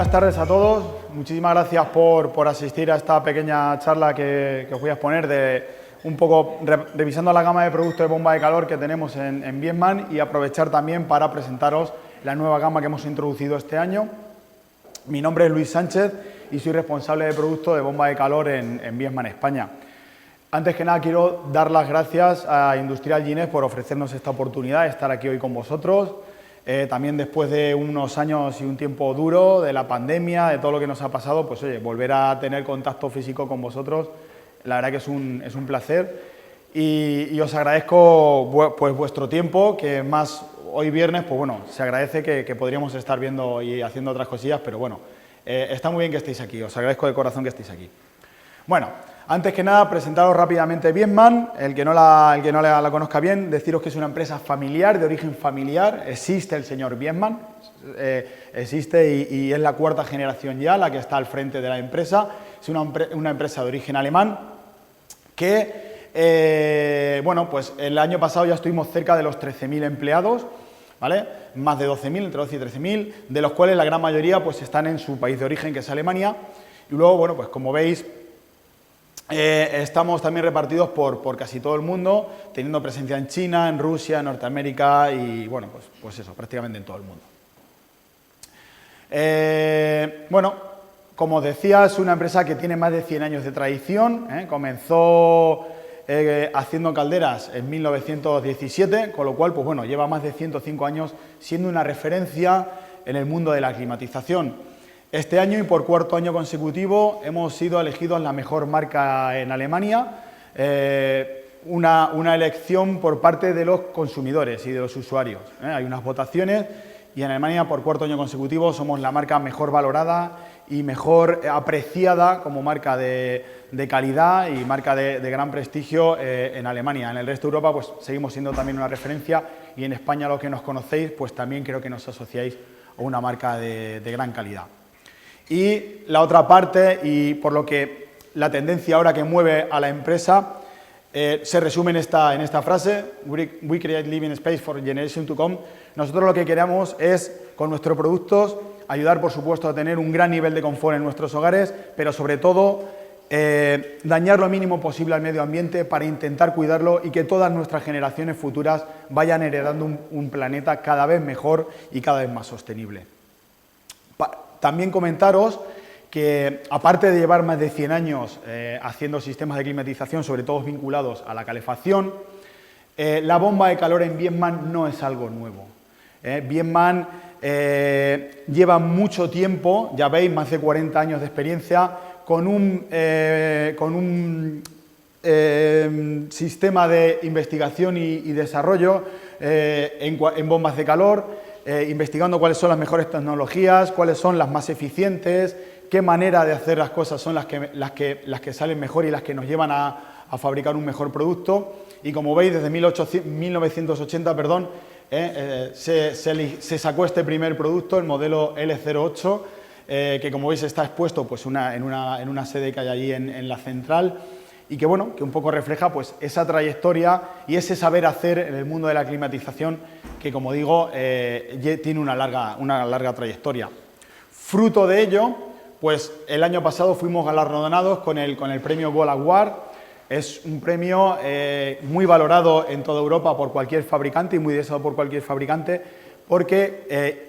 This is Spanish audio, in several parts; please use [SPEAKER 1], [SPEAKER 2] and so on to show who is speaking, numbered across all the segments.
[SPEAKER 1] Buenas tardes a todos. Muchísimas gracias por asistir a esta pequeña charla que os voy a exponer de un poco revisando la gama de productos de bomba de calor que tenemos en Viessmann y aprovechar también para presentaros la nueva gama que hemos introducido este año. Mi nombre es Luis Sánchez y soy responsable de producto de bomba de calor en Viessmann, España. Antes que nada quiero dar las gracias a Industrial Ginés por ofrecernos esta oportunidad de estar aquí hoy con vosotros. También después de unos años y un tiempo duro, de la pandemia, de todo lo que nos ha pasado, pues oye, volver a tener contacto físico con vosotros, la verdad que es un placer. Y os agradezco pues vuestro tiempo, que más hoy viernes, pues bueno, se agradece que podríamos estar viendo y haciendo otras cosillas, pero bueno, está muy bien que estéis aquí, os agradezco de corazón que estéis aquí. Bueno, antes que nada, presentaros rápidamente Viessmann, el que no la conozca bien, deciros que es una empresa familiar, de origen familiar, existe el señor Viessmann, existe y es la cuarta generación ya la que está al frente de la empresa, es una empresa de origen alemán que, bueno, pues el año pasado ya estuvimos cerca de los 13.000 empleados, ¿vale? Más de 12.000, entre 12 y 13.000, de los cuales la gran mayoría pues están en su país de origen, que es Alemania, y luego, bueno, pues como veis, estamos también repartidos por casi todo el mundo, teniendo presencia en China, en Rusia, en Norteamérica y, bueno, pues eso, prácticamente en todo el mundo. Bueno, como os decía, es una empresa que tiene más de 100 años de tradición, comenzó haciendo calderas en 1917, con lo cual, pues bueno, lleva más de 105 años siendo una referencia en el mundo de la climatización. Este año y por cuarto año consecutivo hemos sido elegidos la mejor marca en Alemania, una elección por parte de los consumidores y de los usuarios. Hay unas votaciones y en Alemania por cuarto año consecutivo somos la marca mejor valorada y mejor apreciada como marca de calidad y marca de gran prestigio en Alemania. En el resto de Europa pues seguimos siendo también una referencia y en España, los que nos conocéis, pues también creo que nos asociáis a una marca de gran calidad. Y la otra parte, y por lo que la tendencia ahora que mueve a la empresa, se resume en esta frase: We create living space for generation to come. Nosotros lo que queremos es, con nuestros productos, ayudar, por supuesto, a tener un gran nivel de confort en nuestros hogares, pero sobre todo, dañar lo mínimo posible al medio ambiente para intentar cuidarlo y que todas nuestras generaciones futuras vayan heredando un planeta cada vez mejor y cada vez más sostenible. También comentaros que, aparte de llevar más de 100 años haciendo sistemas de climatización, sobre todo vinculados a la calefacción, la bomba de calor en Viessmann no es algo nuevo. Viessmann lleva mucho tiempo, ya veis, más de 40 años de experiencia, con un sistema de investigación y desarrollo en bombas de calor, investigando cuáles son las mejores tecnologías, cuáles son las más eficientes, qué manera de hacer las cosas son las que salen mejor y las que nos llevan a fabricar un mejor producto. Y como veis, desde 1980 se sacó este primer producto, el modelo L08, que como veis está expuesto pues, en una sede que hay allí en la central, y que, bueno, que un poco refleja pues, esa trayectoria y ese saber hacer en el mundo de la climatización que, como digo, tiene una larga trayectoria. Fruto de ello, pues el año pasado fuimos galardonados con el premio Gold Award. Es un premio muy valorado en toda Europa por cualquier fabricante y muy deseado por cualquier fabricante, porque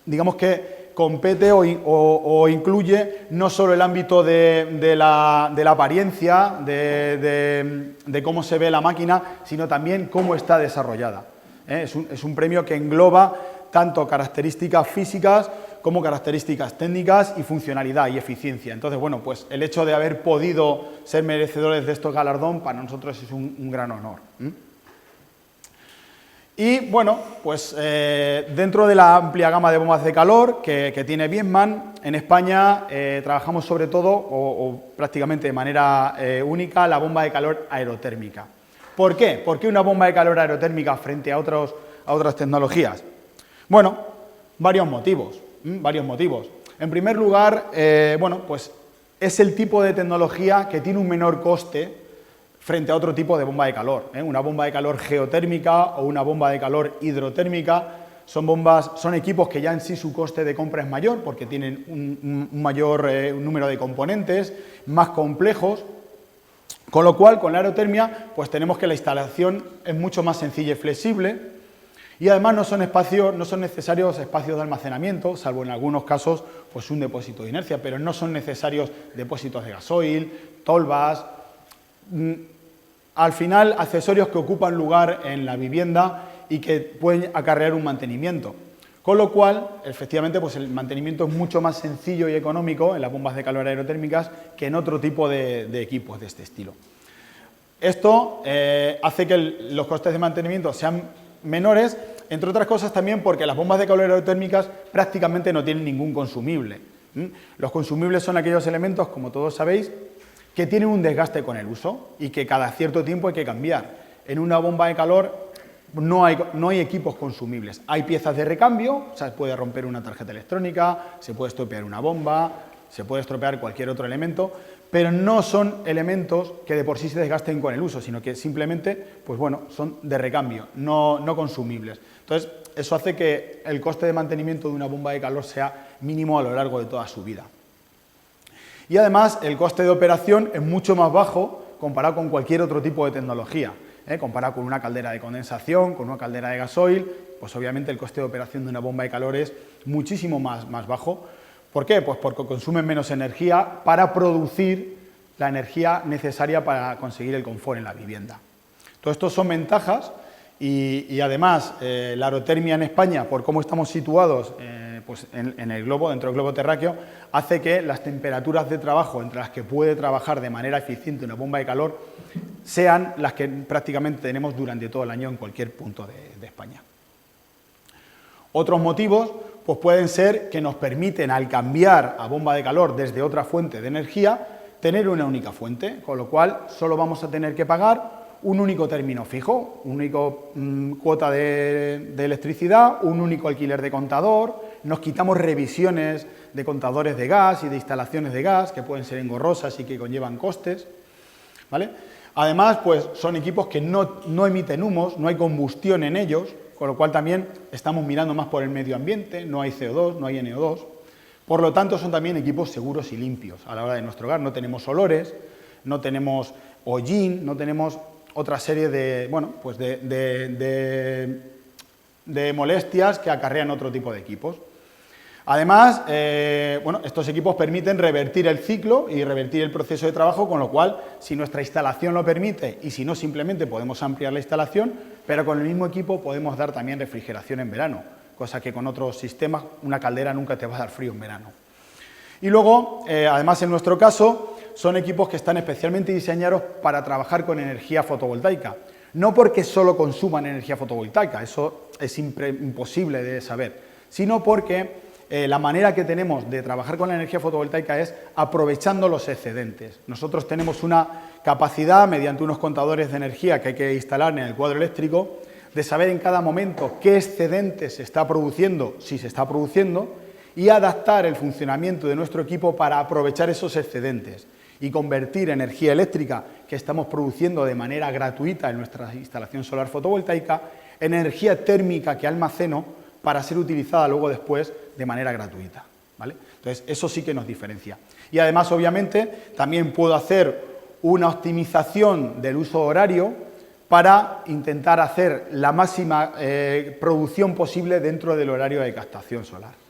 [SPEAKER 1] digamos que compete o incluye no solo el ámbito de la apariencia, de cómo se ve la máquina, sino también cómo está desarrollada. Es un premio que engloba tanto características físicas como características técnicas y funcionalidad y eficiencia. Entonces, bueno, pues el hecho de haber podido ser merecedores de estos galardón para nosotros es un gran honor. Y bueno, pues dentro de la amplia gama de bombas de calor que tiene Viessmann, en España trabajamos sobre todo, o prácticamente de manera única, la bomba de calor aerotérmica. ¿Por qué? ¿Por qué una bomba de calor aerotérmica frente a otras tecnologías? Bueno, varios motivos. En primer lugar, bueno, pues es el tipo de tecnología que tiene un menor coste frente a otro tipo de bomba de calor. Una bomba de calor geotérmica o una bomba de calor hidrotérmica son equipos que ya en sí su coste de compra es mayor porque tienen un mayor número de componentes, más complejos, con lo cual con la aerotermia pues tenemos que la instalación es mucho más sencilla y flexible y además no son necesarios espacios de almacenamiento, salvo en algunos casos pues un depósito de inercia, pero no son necesarios depósitos de gasoil, tolvas, al final accesorios que ocupan lugar en la vivienda y que pueden acarrear un mantenimiento. Con lo cual, efectivamente, pues el mantenimiento es mucho más sencillo y económico en las bombas de calor aerotérmicas que en otro tipo de equipos de este estilo. Esto hace que los costes de mantenimiento sean menores, entre otras cosas también porque las bombas de calor aerotérmicas prácticamente no tienen ningún consumible. Los consumibles son aquellos elementos, como todos sabéis, que tienen un desgaste con el uso y que cada cierto tiempo hay que cambiar. En una bomba de calor no hay equipos consumibles, hay piezas de recambio, o sea, se puede romper una tarjeta electrónica, se puede estropear una bomba, se puede estropear cualquier otro elemento, pero no son elementos que de por sí se desgasten con el uso, sino que simplemente, pues bueno, son de recambio, no consumibles. Entonces, eso hace que el coste de mantenimiento de una bomba de calor sea mínimo a lo largo de toda su vida. Y además, el coste de operación es mucho más bajo comparado con cualquier otro tipo de tecnología. Comparado con una caldera de condensación, con una caldera de gasoil, pues obviamente el coste de operación de una bomba de calor es muchísimo más bajo. ¿Por qué? Pues porque consumen menos energía para producir la energía necesaria para conseguir el confort en la vivienda. Todo esto son ventajas y además la aerotermia en España, por cómo estamos situados pues en el globo, dentro del globo terráqueo, hace que las temperaturas de trabajo entre las que puede trabajar de manera eficiente una bomba de calor sean las que prácticamente tenemos durante todo el año en cualquier punto de España. Otros motivos pues pueden ser que nos permiten, al cambiar a bomba de calor desde otra fuente de energía, tener una única fuente, con lo cual solo vamos a tener que pagar un único término fijo, un único cuota de electricidad, un único alquiler de contador, nos quitamos revisiones de contadores de gas y de instalaciones de gas que pueden ser engorrosas y que conllevan costes, ¿vale? Además, pues son equipos que no emiten humos, no hay combustión en ellos, con lo cual también estamos mirando más por el medio ambiente, no hay CO2, no hay NO2. Por lo tanto, son también equipos seguros y limpios. A la hora de nuestro hogar no tenemos olores, no tenemos hollín, no tenemos otra serie de, bueno, pues de molestias que acarrean otro tipo de equipos. Además, bueno, estos equipos permiten revertir el ciclo y revertir el proceso de trabajo, con lo cual, si nuestra instalación lo permite y si no, simplemente podemos ampliar la instalación, pero con el mismo equipo podemos dar también refrigeración en verano, cosa que con otros sistemas una caldera nunca te va a dar frío en verano. Y luego, además en nuestro caso, son equipos que están especialmente diseñados para trabajar con energía fotovoltaica. No porque solo consuman energía fotovoltaica, eso es imposible de saber, sino porque la manera que tenemos de trabajar con la energía fotovoltaica es aprovechando los excedentes. Nosotros tenemos una capacidad, mediante unos contadores de energía que hay que instalar en el cuadro eléctrico, de saber en cada momento qué excedente se está produciendo, si se está produciendo, y adaptar el funcionamiento de nuestro equipo para aprovechar esos excedentes y convertir energía eléctrica que estamos produciendo de manera gratuita en nuestra instalación solar fotovoltaica en energía térmica que almaceno para ser utilizada luego después de manera gratuita, ¿vale? Entonces, eso sí que nos diferencia. Y además, obviamente, también puedo hacer una optimización del uso horario para intentar hacer la máxima producción posible dentro del horario de captación solar.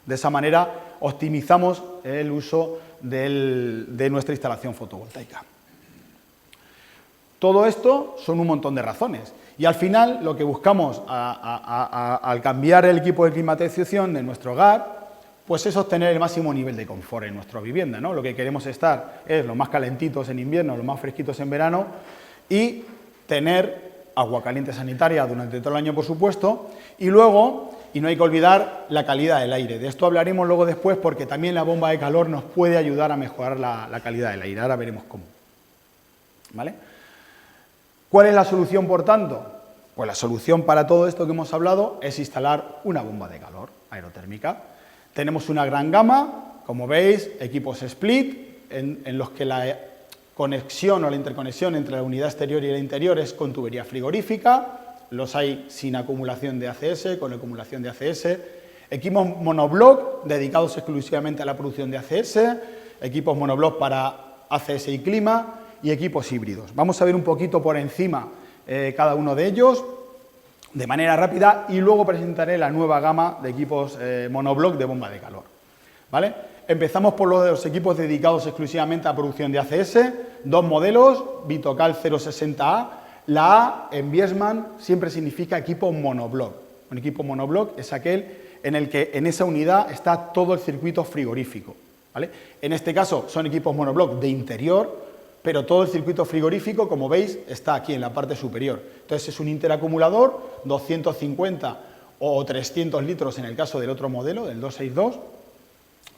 [SPEAKER 1] De esa manera, optimizamos el uso de nuestra instalación fotovoltaica. Todo esto son un montón de razones. Y al final, lo que buscamos al cambiar el equipo de climatización de nuestro hogar, pues es obtener el máximo nivel de confort en nuestra vivienda, ¿no? Lo que queremos estar es lo más calentitos en invierno, lo más fresquitos en verano y tener agua caliente sanitaria durante todo el año, por supuesto, y luego, y no hay que olvidar, la calidad del aire. De esto hablaremos luego después porque también la bomba de calor nos puede ayudar a mejorar la calidad del aire. Ahora veremos cómo, ¿vale? ¿Cuál es la solución, por tanto? Pues la solución para todo esto que hemos hablado es instalar una bomba de calor aerotérmica. Tenemos una gran gama, como veis, equipos split, en los que la conexión o la interconexión entre la unidad exterior y la interior es con tubería frigorífica, los hay sin acumulación de ACS, con acumulación de ACS, equipos monobloc dedicados exclusivamente a la producción de ACS, equipos monobloc para ACS y clima y equipos híbridos. Vamos a ver un poquito por encima cada uno de ellos de manera rápida y luego presentaré la nueva gama de equipos monobloc de bomba de calor, ¿vale? Empezamos por los equipos dedicados exclusivamente a producción de ACS, dos modelos, Vitocal 060A. La A en Viessmann siempre significa equipo monobloc. Un equipo monobloc es aquel en el que en esa unidad está todo el circuito frigorífico, ¿vale? En este caso son equipos monobloc de interior, pero todo el circuito frigorífico, como veis, está aquí en la parte superior. Entonces es un interacumulador, 250 o 300 litros en el caso del otro modelo, del 262.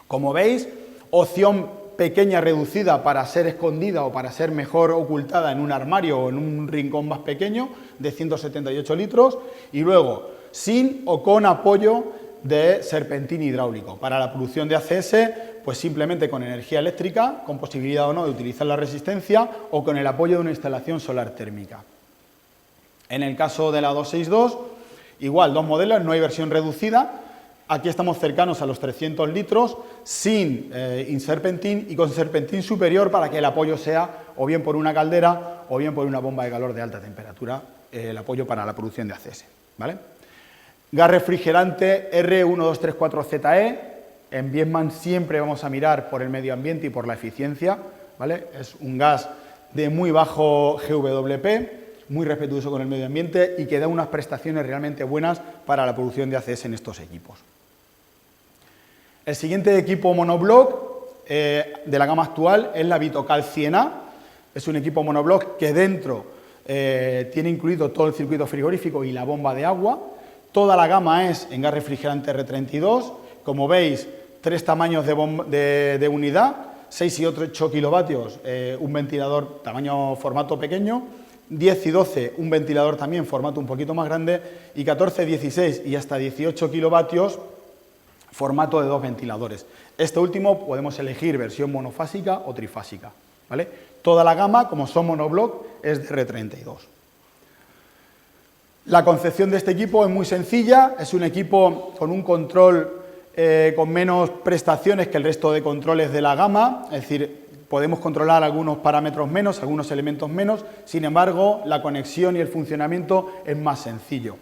[SPEAKER 1] Como veis, opción pequeña reducida para ser escondida o para ser mejor ocultada en un armario o en un rincón más pequeño, de 178 litros. Y luego, sin o con apoyo de serpentín hidráulico. Para la producción de ACS, pues simplemente con energía eléctrica, con posibilidad o no de utilizar la resistencia, o con el apoyo de una instalación solar térmica. En el caso de la 262, igual, dos modelos, no hay versión reducida. Aquí estamos cercanos a los 300 litros, sin serpentín y con serpentín superior para que el apoyo sea o bien por una caldera o bien por una bomba de calor de alta temperatura, el apoyo para la producción de ACS, ¿vale? Gas refrigerante R1234ZE, en Viessmann siempre vamos a mirar por el medio ambiente y por la eficiencia, ¿vale? Es un gas de muy bajo GWP, muy respetuoso con el medio ambiente y que da unas prestaciones realmente buenas para la producción de ACS en estos equipos. El siguiente equipo monobloc de la gama actual es la Vitocal 100A, es un equipo monobloc que dentro tiene incluido todo el circuito frigorífico y la bomba de agua. Toda la gama es en gas refrigerante R32, como veis, tres tamaños de unidad, 6 y 8 kilovatios, un ventilador tamaño formato pequeño, 10 y 12 un ventilador también formato un poquito más grande y 14, 16 y hasta 18 kilovatios formato de dos ventiladores. Este último podemos elegir versión monofásica o trifásica, ¿vale? Toda la gama, como son monobloc, es de R32. La concepción de este equipo es muy sencilla, es un equipo con un control con menos prestaciones que el resto de controles de la gama, es decir, podemos controlar algunos parámetros menos, algunos elementos menos, sin embargo, la conexión y el funcionamiento es más sencillo.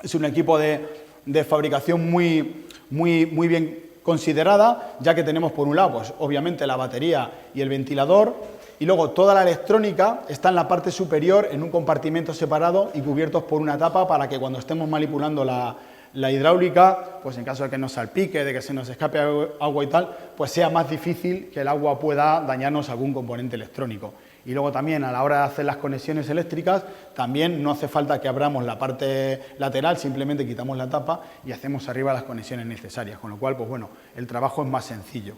[SPEAKER 1] Es un equipo de fabricación muy bien considerada, ya que tenemos por un lado, pues obviamente la batería y el ventilador, y luego toda la electrónica está en la parte superior en un compartimento separado y cubiertos por una tapa para que cuando estemos manipulando la hidráulica, pues en caso de que nos salpique, de que se nos escape agua y tal, pues sea más difícil que el agua pueda dañarnos algún componente electrónico. Y luego también a la hora de hacer las conexiones eléctricas, también no hace falta que abramos la parte lateral, simplemente quitamos la tapa y hacemos arriba las conexiones necesarias, con lo cual, pues bueno, el trabajo es más sencillo.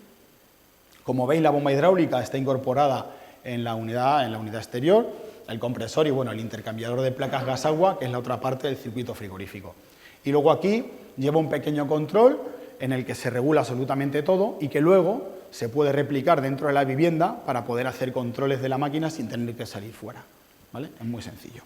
[SPEAKER 1] Como veis, la bomba hidráulica está incorporada en la unidad exterior, el compresor y bueno, el intercambiador de placas gas-agua, que es la otra parte del circuito frigorífico. Y luego aquí lleva un pequeño control en el que se regula absolutamente todo y que luego se puede replicar dentro de la vivienda para poder hacer controles de la máquina sin tener que salir fuera, ¿vale? Es muy sencillo.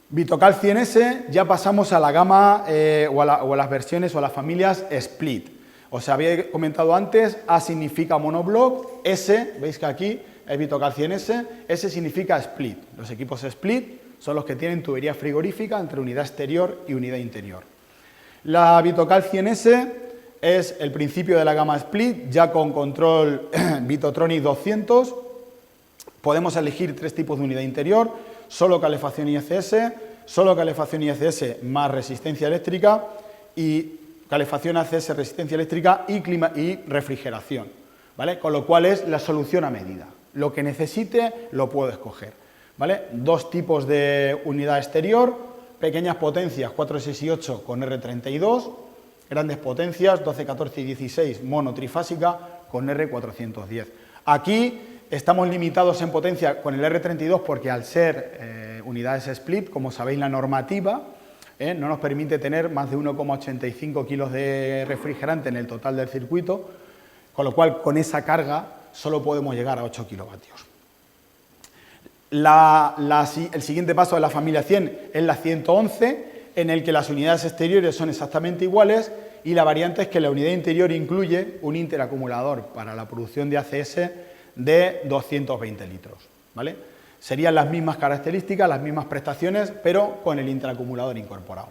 [SPEAKER 1] Vitocal 100S, ya pasamos a la gama o a las versiones o a las familias Split. Os había comentado antes, A significa monobloc, S, veis que aquí es Vitocal 100S, S significa split. Los equipos split son los que tienen tubería frigorífica entre unidad exterior y unidad interior. La Vitocal 100S es el principio de la gama split, ya con control Vitotronic 200. Podemos elegir tres tipos de unidad interior, solo calefacción ICS, solo calefacción ICS más resistencia eléctrica y calefacción ACS, resistencia eléctrica y clima y refrigeración, ¿vale? Con lo cual es la solución a medida. Lo que necesite lo puedo escoger, ¿vale? Dos tipos de unidad exterior, pequeñas potencias 4, 6 y 8 con R32, grandes potencias 12, 14 y 16 mono trifásica con R410. Aquí estamos limitados en potencia con el R32 porque al ser unidades split, como sabéis la normativa, no nos permite tener más de 1,85 kilos de refrigerante en el total del circuito, con lo cual con esa carga solo podemos llegar a 8 kilovatios. El siguiente paso de la familia 100 es la 111, en el que las unidades exteriores son exactamente iguales y la variante es que la unidad interior incluye un interacumulador para la producción de ACS de 220 litros, ¿vale? Serían las mismas características, las mismas prestaciones, pero con el interacumulador incorporado.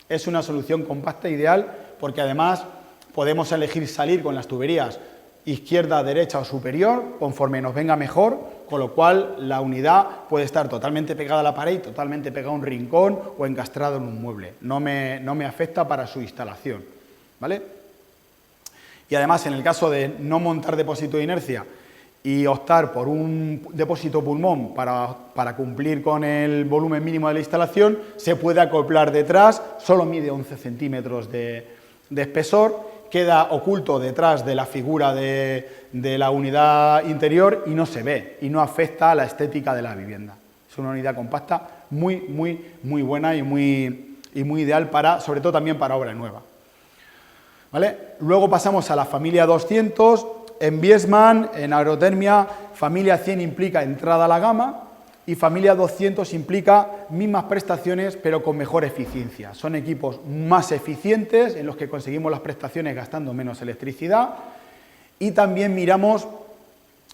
[SPEAKER 1] Es una solución compacta ideal porque además podemos elegir salir con las tuberías izquierda, derecha o superior, conforme nos venga mejor, con lo cual la unidad puede estar totalmente pegada a la pared, totalmente pegada a un rincón o encastrado en un mueble. No me afecta para su instalación, ¿vale? Y además, en el caso de no montar depósito de inercia y optar por un depósito pulmón para cumplir con el volumen mínimo de la instalación, se puede acoplar detrás, solo mide 11 centímetros de espesor, queda oculto detrás de la figura de la unidad interior y no se ve, y no afecta a la estética de la vivienda. Es una unidad compacta muy buena y muy ideal para, sobre todo también para obra nueva, ¿vale? Luego pasamos a la familia 200, en Viessmann, en aerotermia, familia 100 implica entrada a la gama, y familia 200 implica mismas prestaciones pero con mejor eficiencia. Son equipos más eficientes en los que conseguimos las prestaciones gastando menos electricidad y también miramos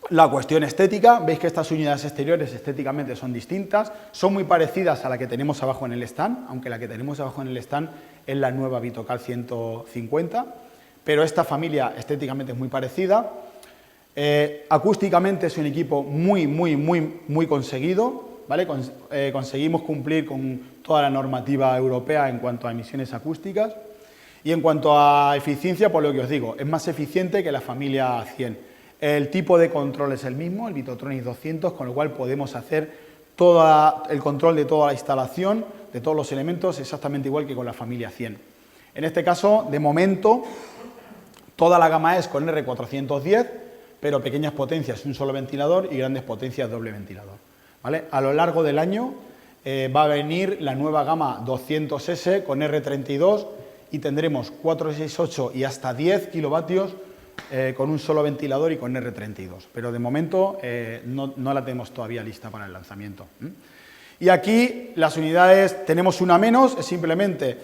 [SPEAKER 1] la cuestión estética. Veis que estas unidades exteriores estéticamente son distintas, son muy parecidas a la que tenemos abajo en el stand, aunque la que tenemos abajo en el stand es la nueva Vitocal 150, pero esta familia estéticamente es muy parecida. Acústicamente es un equipo muy conseguido, ¿vale? Conseguimos cumplir con toda la normativa europea en cuanto a emisiones acústicas y en cuanto a eficiencia, por lo que os digo, es más eficiente que la familia 100. El tipo de control es el mismo, el Vitotronic 200, con lo cual podemos hacer todo el control de toda la instalación, de todos los elementos, exactamente igual que con la familia 100. En este caso, de momento, toda la gama es con R410, pero pequeñas potencias un solo ventilador y grandes potencias doble ventilador, ¿vale? A lo largo del año va a venir la nueva gama 200S con R32 y tendremos 468 y hasta 10 kilovatios con un solo ventilador y con R32, pero de momento no la tenemos todavía lista para el lanzamiento. Y aquí las unidades, tenemos una menos, es simplemente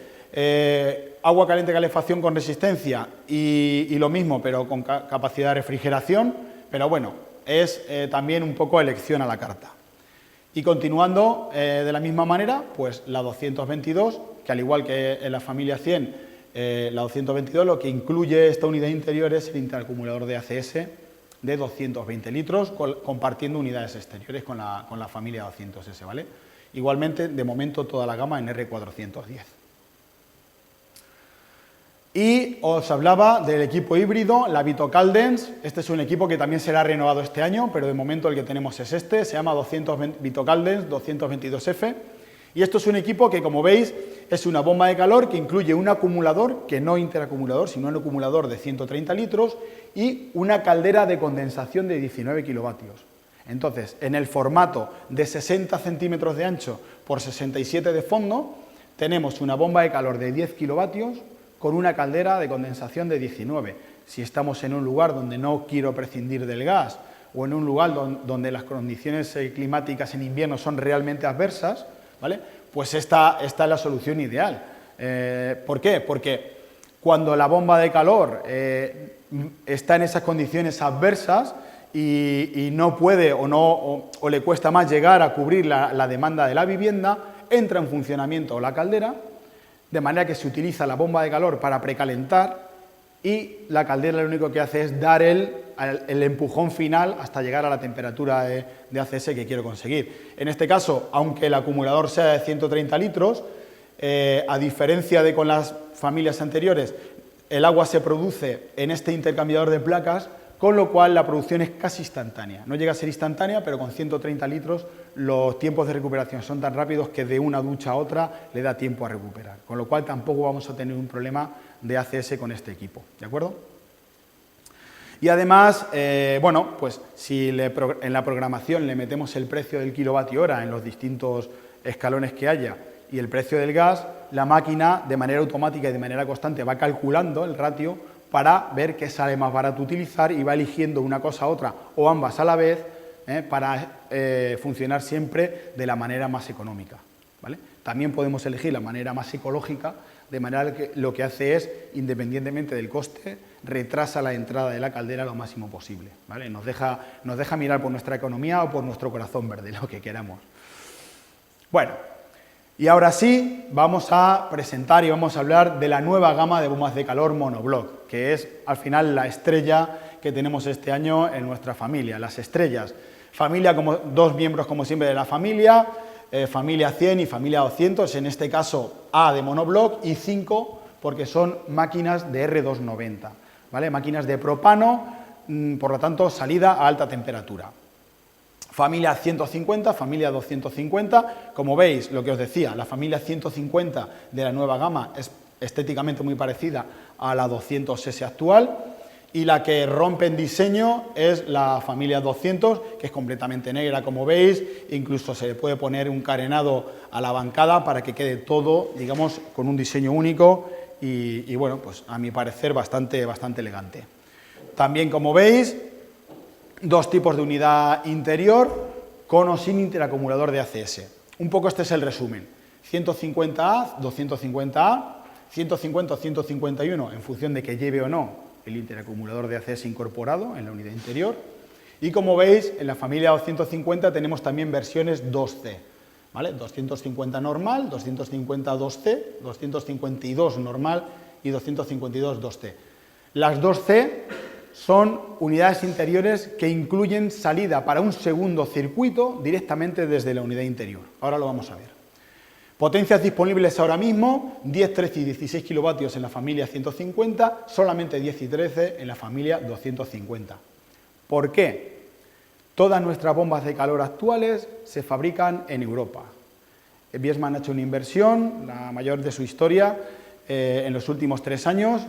[SPEAKER 1] agua caliente, calefacción con resistencia y lo mismo, pero con capacidad de refrigeración, pero bueno, es también un poco elección a la carta. Y continuando de la misma manera, pues la 222, que al igual que en la familia 100, la 222 lo que incluye esta unidad interior es el interacumulador de ACS de 220 litros, compartiendo unidades exteriores con la familia 200S, ¿vale? Igualmente, de momento, toda la gama en R410. Y os hablaba del equipo híbrido, la Vitocal Dance. Este es un equipo que también será renovado este año, pero de momento el que tenemos es este, se llama Vitocal Dance 222F. Y esto es un equipo que, como veis, es una bomba de calor que incluye un acumulador, que no interacumulador, sino un acumulador de 130 litros y una caldera de condensación de 19 kilovatios. Entonces, en el formato de 60 centímetros de ancho por 67 de fondo, tenemos una bomba de calor de 10 kilovatios con una caldera de condensación de 19. Si estamos en un lugar donde no quiero prescindir del gas o en un lugar donde las condiciones climáticas en invierno son realmente adversas, ¿vale? Pues esta es la solución ideal. ¿Por qué? Porque cuando la bomba de calor está en esas condiciones adversas y no puede o le cuesta más llegar a cubrir la demanda de la vivienda, entra en funcionamiento la caldera, de manera que se utiliza la bomba de calor para precalentar y la caldera lo único que hace es dar el empujón final hasta llegar a la temperatura de ACS que quiero conseguir. En este caso, aunque el acumulador sea de 130 litros, a diferencia de con las familias anteriores, el agua se produce en este intercambiador de placas, con lo cual la producción es casi instantánea. No llega a ser instantánea, pero con 130 litros los tiempos de recuperación son tan rápidos que de una ducha a otra le da tiempo a recuperar. Con lo cual tampoco vamos a tener un problema de ACS con este equipo, ¿de acuerdo? Y además, bueno, pues si en la programación le metemos el precio del kilovatio hora en los distintos escalones que haya y el precio del gas, la máquina de manera automática y de manera constante va calculando el ratio para ver qué sale más barato utilizar y va eligiendo una cosa a otra o ambas a la vez para funcionar siempre de la manera más económica, ¿vale? También podemos elegir la manera más ecológica, de manera que lo que hace es, independientemente del coste, retrasa la entrada de la caldera lo máximo posible, ¿vale? Nos deja mirar por nuestra economía o por nuestro corazón verde, lo que queramos. Bueno, y ahora sí vamos a presentar y vamos a hablar de la nueva gama de bombas de calor monobloc, que es al final la estrella que tenemos este año en nuestra familia, las estrellas. Familia, como dos miembros como siempre de la familia, familia 100 y familia 200, en este caso A de monobloc y 5 porque son máquinas de R290, ¿vale? Máquinas de propano, por lo tanto salida a alta temperatura. Familia 150, familia 250, como veis, lo que os decía, la familia 150 de la nueva gama es estéticamente muy parecida a la 200S actual, y la que rompe en diseño es la familia 200, que es completamente negra, como veis, incluso se le puede poner un carenado a la bancada para que quede todo, digamos, con un diseño único y bueno, pues a mi parecer bastante elegante. También, como veis, dos tipos de unidad interior, con o sin interacumulador de ACS. Un poco este es el resumen. 150A, 250A, 150 o 151 en función de que lleve o no el interacumulador de ACS incorporado en la unidad interior. Y como veis, en la familia 250 tenemos también versiones 2C, ¿vale? 250 normal, 250 2C, 252 normal y 252 2C. Las 2C son unidades interiores que incluyen salida para un segundo circuito directamente desde la unidad interior. Ahora lo vamos a ver. Potencias disponibles ahora mismo, 10, 13 y 16 kilovatios en la familia 150, solamente 10 y 13 en la familia 250. ¿Por qué? Todas nuestras bombas de calor actuales se fabrican en Europa. Viessmann ha hecho una inversión, la mayor de su historia, en los últimos 3 años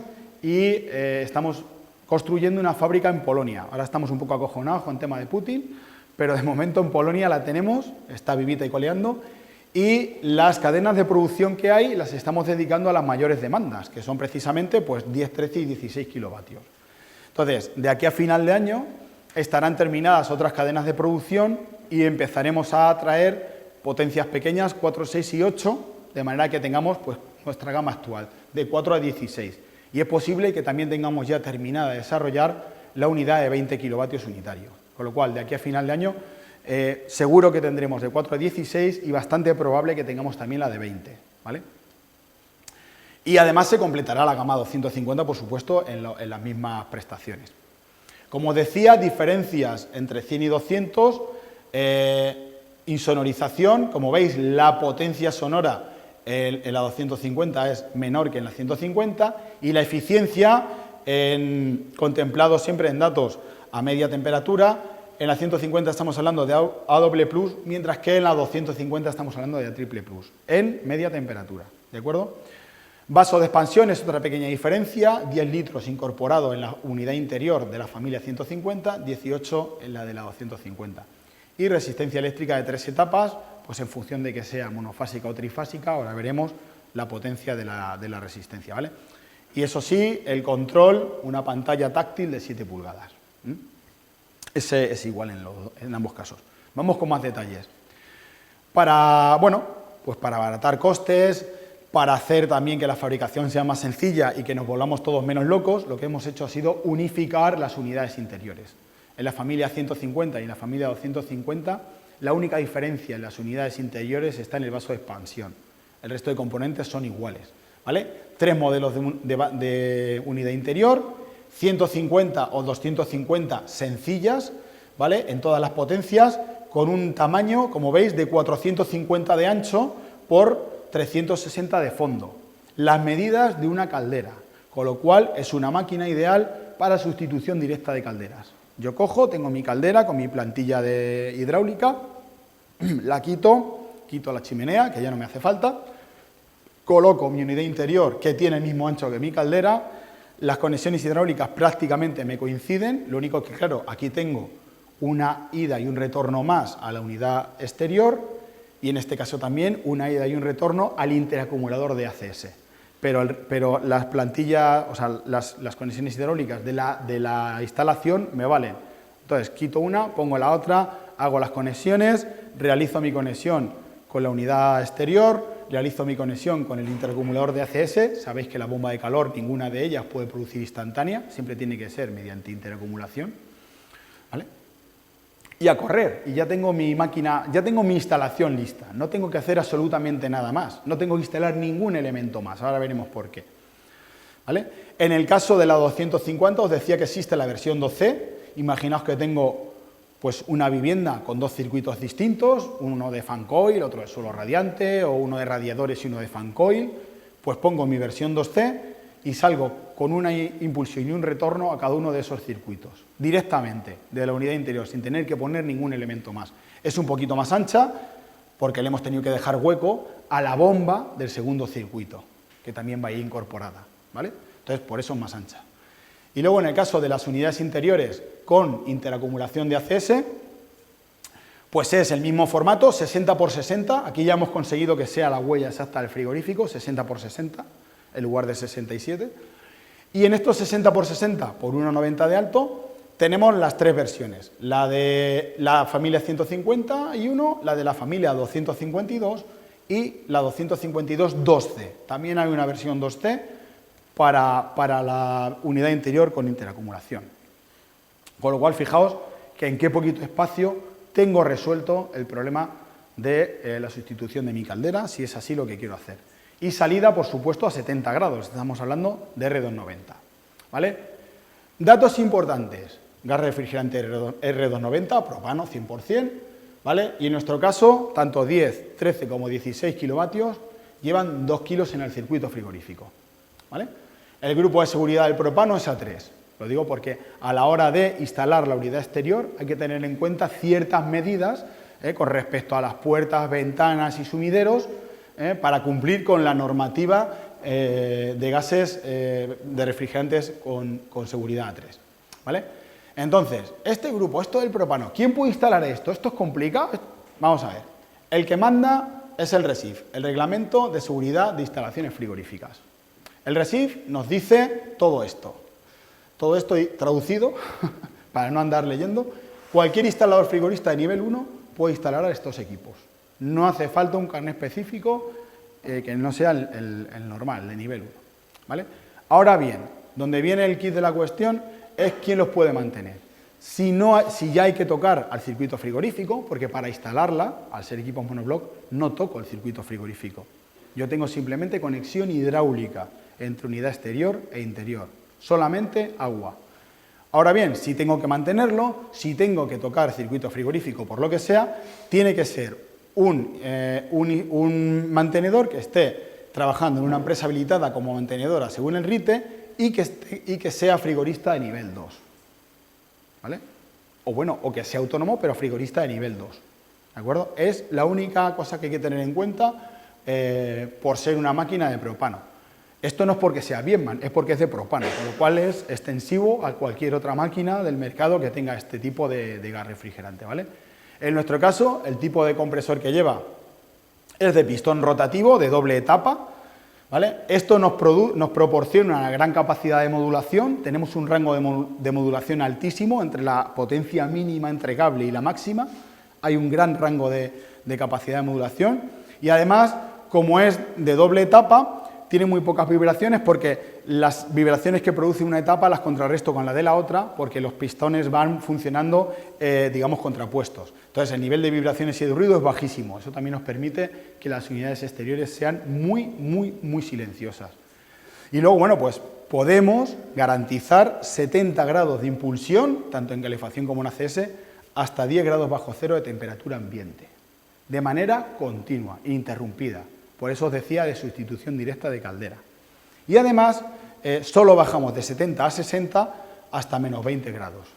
[SPEAKER 1] y estamos construyendo una fábrica en Polonia. Ahora estamos un poco acojonados con el tema de Putin, pero de momento en Polonia la tenemos, está vivita y coleando, y las cadenas de producción que hay las estamos dedicando a las mayores demandas, que son precisamente pues 10, 13 y 16 kilovatios. Entonces, de aquí a final de año estarán terminadas otras cadenas de producción y empezaremos a traer potencias pequeñas, 4, 6 y 8, de manera que tengamos pues nuestra gama actual, de 4 a 16. Y es posible que también tengamos ya terminada de desarrollar la unidad de 20 kilovatios unitarios. Con lo cual, de aquí a final de año, seguro que tendremos de 4 a 16 y bastante probable que tengamos también la de 20, ¿vale? Y además se completará la gama 250, por supuesto, en las mismas prestaciones. Como decía, diferencias entre 100 y 200, insonorización, como veis, la potencia sonora en la 250 es menor que en la 150 y la eficiencia, contemplado siempre en datos a media temperatura, en la 150 estamos hablando de AW+, mientras que en la 250 estamos hablando de AAA+, en media temperatura, ¿de acuerdo? Vaso de expansión es otra pequeña diferencia, 10 litros incorporado en la unidad interior de la familia 150, 18 en la de la 250. Y resistencia eléctrica de 3 etapas, pues en función de que sea monofásica o trifásica, ahora veremos la potencia de la resistencia, ¿vale? Y eso sí, el control, una pantalla táctil de 7 pulgadas. Ese es igual en ambos casos. Vamos con más detalles. Para, bueno, pues para abaratar costes, para hacer también que la fabricación sea más sencilla y que nos volvamos todos menos locos, lo que hemos hecho ha sido unificar las unidades interiores. En la familia 150 y en la familia 250, la única diferencia en las unidades interiores está en el vaso de expansión. El resto de componentes son iguales, ¿vale? 3 modelos de unidad interior, 150 o 250 sencillas, ¿vale? En todas las potencias, con un tamaño, como veis, de 450 de ancho por 360 de fondo. Las medidas de una caldera, con lo cual es una máquina ideal para sustitución directa de calderas. Yo cojo, tengo mi caldera con mi plantilla de hidráulica, la quito la chimenea, que ya no me hace falta, coloco mi unidad interior, que tiene el mismo ancho que mi caldera. Las conexiones hidráulicas prácticamente me coinciden, lo único que, claro, aquí tengo una ida y un retorno más a la unidad exterior y en este caso también una ida y un retorno al interacumulador de ACS. Pero las plantillas, o sea, las conexiones hidráulicas de la instalación me valen. Entonces, quito una, pongo la otra, hago las conexiones, realizo mi conexión con la unidad exterior, realizo mi conexión con el interacumulador de ACS. Sabéis que la bomba de calor, ninguna de ellas puede producir instantánea, siempre tiene que ser mediante interacumulación, ¿vale? Y a correr, y ya tengo mi máquina, ya tengo mi instalación lista, no tengo que hacer absolutamente nada más, no tengo que instalar ningún elemento más, ahora veremos por qué, ¿vale? En el caso de la 250 os decía que existe la versión 2C, imaginaos que tengo pues una vivienda con dos circuitos distintos, uno de fan coil, otro de suelo radiante, o uno de radiadores y uno de fan coil, pues pongo mi versión 2C y salgo con una impulsión y un retorno a cada uno de esos circuitos, directamente de la unidad interior, sin tener que poner ningún elemento más. Es un poquito más ancha, porque le hemos tenido que dejar hueco a la bomba del segundo circuito, que también va ahí incorporada, ¿vale? Entonces, por eso es más ancha. Y luego, en el caso de las unidades interiores con interacumulación de ACS, pues es el mismo formato, 60 por 60, aquí ya hemos conseguido que sea la huella exacta del frigorífico, 60 por 60, en lugar de 67, y en estos 60 por 60 por 1,90 de alto tenemos las tres versiones, la de la familia 151, la de la familia 252 y la 252 2C. También hay una versión 2C para la unidad interior con interacumulación. Con lo cual, fijaos que en qué poquito espacio tengo resuelto el problema de la sustitución de mi caldera, si es así lo que quiero hacer. Y salida, por supuesto, a 70 grados, estamos hablando de R290, ¿vale? Datos importantes, gas refrigerante R290, propano 100%, ¿vale? Y en nuestro caso, tanto 10, 13 como 16 kilovatios llevan 2 kilos en el circuito frigorífico, ¿vale? El grupo de seguridad del propano es A3, lo digo porque a la hora de instalar la unidad exterior hay que tener en cuenta ciertas medidas con respecto a las puertas, ventanas y sumideros, para cumplir con la normativa de gases de refrigerantes con seguridad A3, ¿vale? Entonces, este grupo, esto del propano, ¿quién puede instalar esto? ¿Esto es complicado? Vamos a ver. El que manda es el RESIF, el Reglamento de Seguridad de Instalaciones Frigoríficas. El RESIF nos dice todo esto traducido, para no andar leyendo. Cualquier instalador frigorista de nivel 1 puede instalar a estos equipos. No hace falta un carnet específico que no sea el normal, el de nivel 1, ¿vale? Ahora bien, donde viene el kit de la cuestión es quién los puede mantener. Si ya hay que tocar al circuito frigorífico, porque para instalarla, al ser equipos monobloc, no toco el circuito frigorífico. Yo tengo simplemente conexión hidráulica entre unidad exterior e interior, solamente agua. Ahora bien, si tengo que mantenerlo, si tengo que tocar circuito frigorífico por lo que sea, tiene que ser un mantenedor que esté trabajando en una empresa habilitada como mantenedora según el RITE y que sea frigorista de nivel 2, ¿vale? O que sea autónomo pero frigorista de nivel 2, ¿de acuerdo? Es la única cosa que hay que tener en cuenta por ser una máquina de propano. Esto no es porque sea Vietman, es porque es de propano, con lo cual es extensivo a cualquier otra máquina del mercado que tenga este tipo de gas refrigerante, ¿vale? En nuestro caso, el tipo de compresor que lleva es de pistón rotativo, de doble etapa, ¿vale? Esto nos proporciona una gran capacidad de modulación, tenemos un rango de modulación altísimo entre la potencia mínima entregable y la máxima, hay un gran rango de capacidad de modulación y además, como es de doble etapa, tiene muy pocas vibraciones porque las vibraciones que produce una etapa las contrarresto con la de la otra porque los pistones van funcionando, digamos, contrapuestos. Entonces, el nivel de vibraciones y de ruido es bajísimo. Eso también nos permite que las unidades exteriores sean muy silenciosas. Y luego, bueno, pues podemos garantizar 70 grados de impulsión, tanto en calefacción como en ACS, hasta 10 grados bajo cero de temperatura ambiente, de manera continua, ininterrumpida. Por eso os decía de sustitución directa de caldera. Y además, solo bajamos de 70 a 60 hasta menos 20 grados.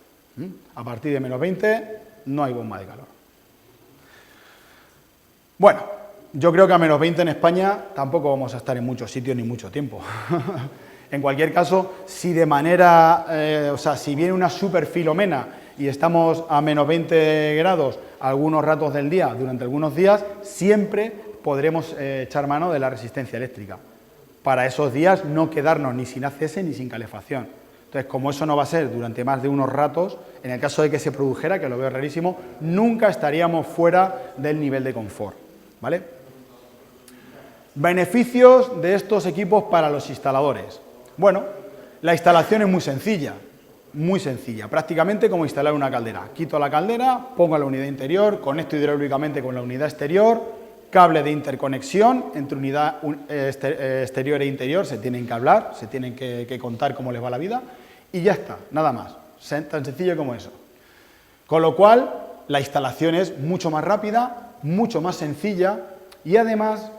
[SPEAKER 1] A partir de menos 20 no hay bomba de calor. Bueno, yo creo que a menos 20 en España tampoco vamos a estar en muchos sitios ni mucho tiempo. En cualquier caso, si de manera, si viene una super filomena y estamos a menos 20 grados algunos ratos del día, durante algunos días, siempre podremos echar mano de la resistencia eléctrica. Para esos días no quedarnos ni sin ACS ni sin calefacción. Entonces, como eso no va a ser durante más de unos ratos, en el caso de que se produjera, que lo veo rarísimo, nunca estaríamos fuera del nivel de confort, ¿vale? Beneficios de estos equipos para los instaladores. Bueno, la instalación es muy sencilla, prácticamente como instalar una caldera. Quito la caldera, pongo la unidad interior, conecto hidráulicamente con la unidad exterior, cable de interconexión entre unidad exterior e interior, se tienen que hablar, se tienen que contar cómo les va la vida, y ya está, nada más, tan sencillo como eso. Con lo cual, la instalación es mucho más rápida, mucho más sencilla, y además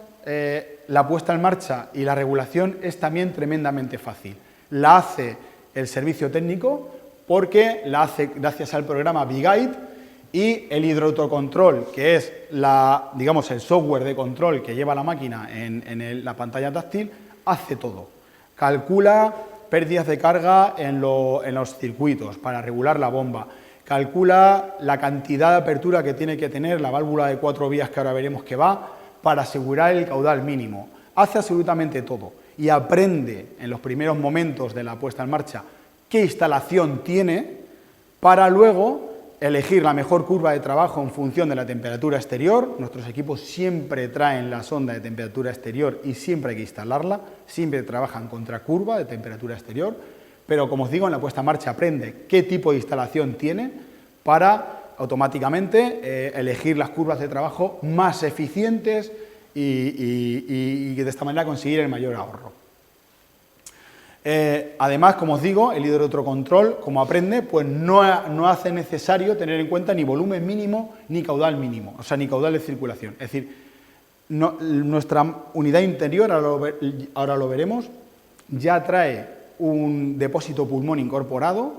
[SPEAKER 1] la puesta en marcha y la regulación es también tremendamente fácil. La hace el servicio técnico porque la hace gracias al programa BeGuide, y el hidroautocontrol, que es digamos, el software de control que lleva la máquina en la pantalla táctil, hace todo. Calcula pérdidas de carga en los circuitos para regular la bomba, calcula la cantidad de apertura que tiene que tener la válvula de 4 vías que ahora veremos que va para asegurar el caudal mínimo. Hace absolutamente todo y aprende en los primeros momentos de la puesta en marcha qué instalación tiene para luego elegir la mejor curva de trabajo en función de la temperatura exterior. Nuestros equipos siempre traen la sonda de temperatura exterior y siempre hay que instalarla, siempre trabajan contra curva de temperatura exterior, pero como os digo, en la puesta en marcha aprende qué tipo de instalación tiene para automáticamente elegir las curvas de trabajo más eficientes y de esta manera conseguir el mayor ahorro. Además, como os digo, el hidroautocontrol, como aprende, pues no hace necesario tener en cuenta ni volumen mínimo ni caudal mínimo, o sea, ni caudal de circulación. Es decir, nuestra unidad interior, ahora lo veremos, ya trae un depósito pulmón incorporado,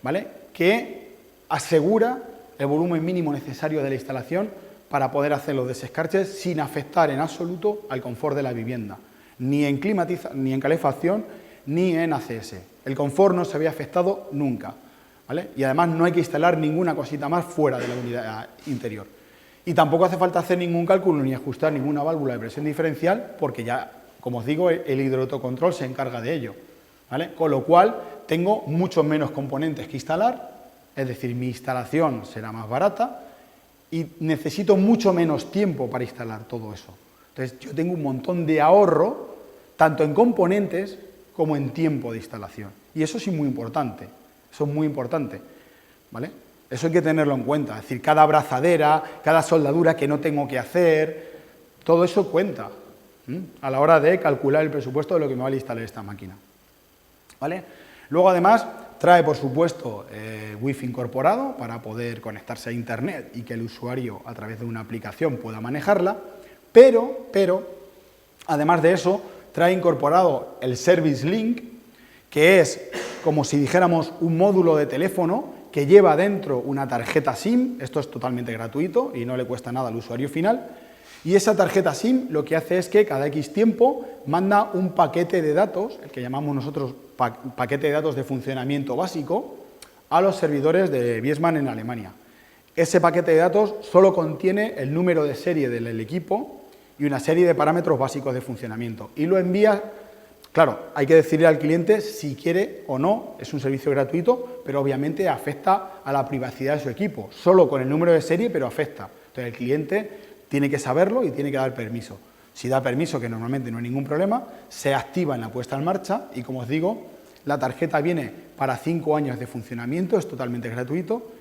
[SPEAKER 1] ¿vale?, que asegura el volumen mínimo necesario de la instalación para poder hacer los desescarches sin afectar en absoluto al confort de la vivienda, ni en calefacción, ni en ACS. El confort no se había afectado nunca, ¿vale? Y además no hay que instalar ninguna cosita más fuera de la unidad interior. Y tampoco hace falta hacer ningún cálculo ni ajustar ninguna válvula de presión diferencial porque ya, como os digo, el hidroautocontrol se encarga de ello, ¿vale? Con lo cual tengo muchos menos componentes que instalar, es decir, mi instalación será más barata y necesito mucho menos tiempo para instalar todo eso. Entonces yo tengo un montón de ahorro, tanto en componentes como en tiempo de instalación. Y eso sí es muy importante, ¿vale? Eso hay que tenerlo en cuenta, es decir, cada abrazadera, cada soldadura que no tengo que hacer, todo eso cuenta a la hora de calcular el presupuesto de lo que me vale instalar esta máquina, ¿vale? Luego, además, trae, por supuesto, Wi-Fi incorporado para poder conectarse a Internet y que el usuario, a través de una aplicación, pueda manejarla, pero, además de eso, trae incorporado el Service Link, que es como si dijéramos un módulo de teléfono que lleva dentro una tarjeta SIM, esto es totalmente gratuito y no le cuesta nada al usuario final, y esa tarjeta SIM lo que hace es que cada X tiempo manda un paquete de datos, el que llamamos nosotros paquete de datos de funcionamiento básico, a los servidores de Viessmann en Alemania. Ese paquete de datos solo contiene el número de serie del equipo y una serie de parámetros básicos de funcionamiento. Y lo envía, claro, hay que decirle al cliente si quiere o no, es un servicio gratuito, pero obviamente afecta a la privacidad de su equipo, solo con el número de serie, pero afecta. Entonces el cliente tiene que saberlo y tiene que dar permiso. Si da permiso, que normalmente no hay ningún problema, se activa en la puesta en marcha y, como os digo, la tarjeta viene para 5 años de funcionamiento, es totalmente gratuito,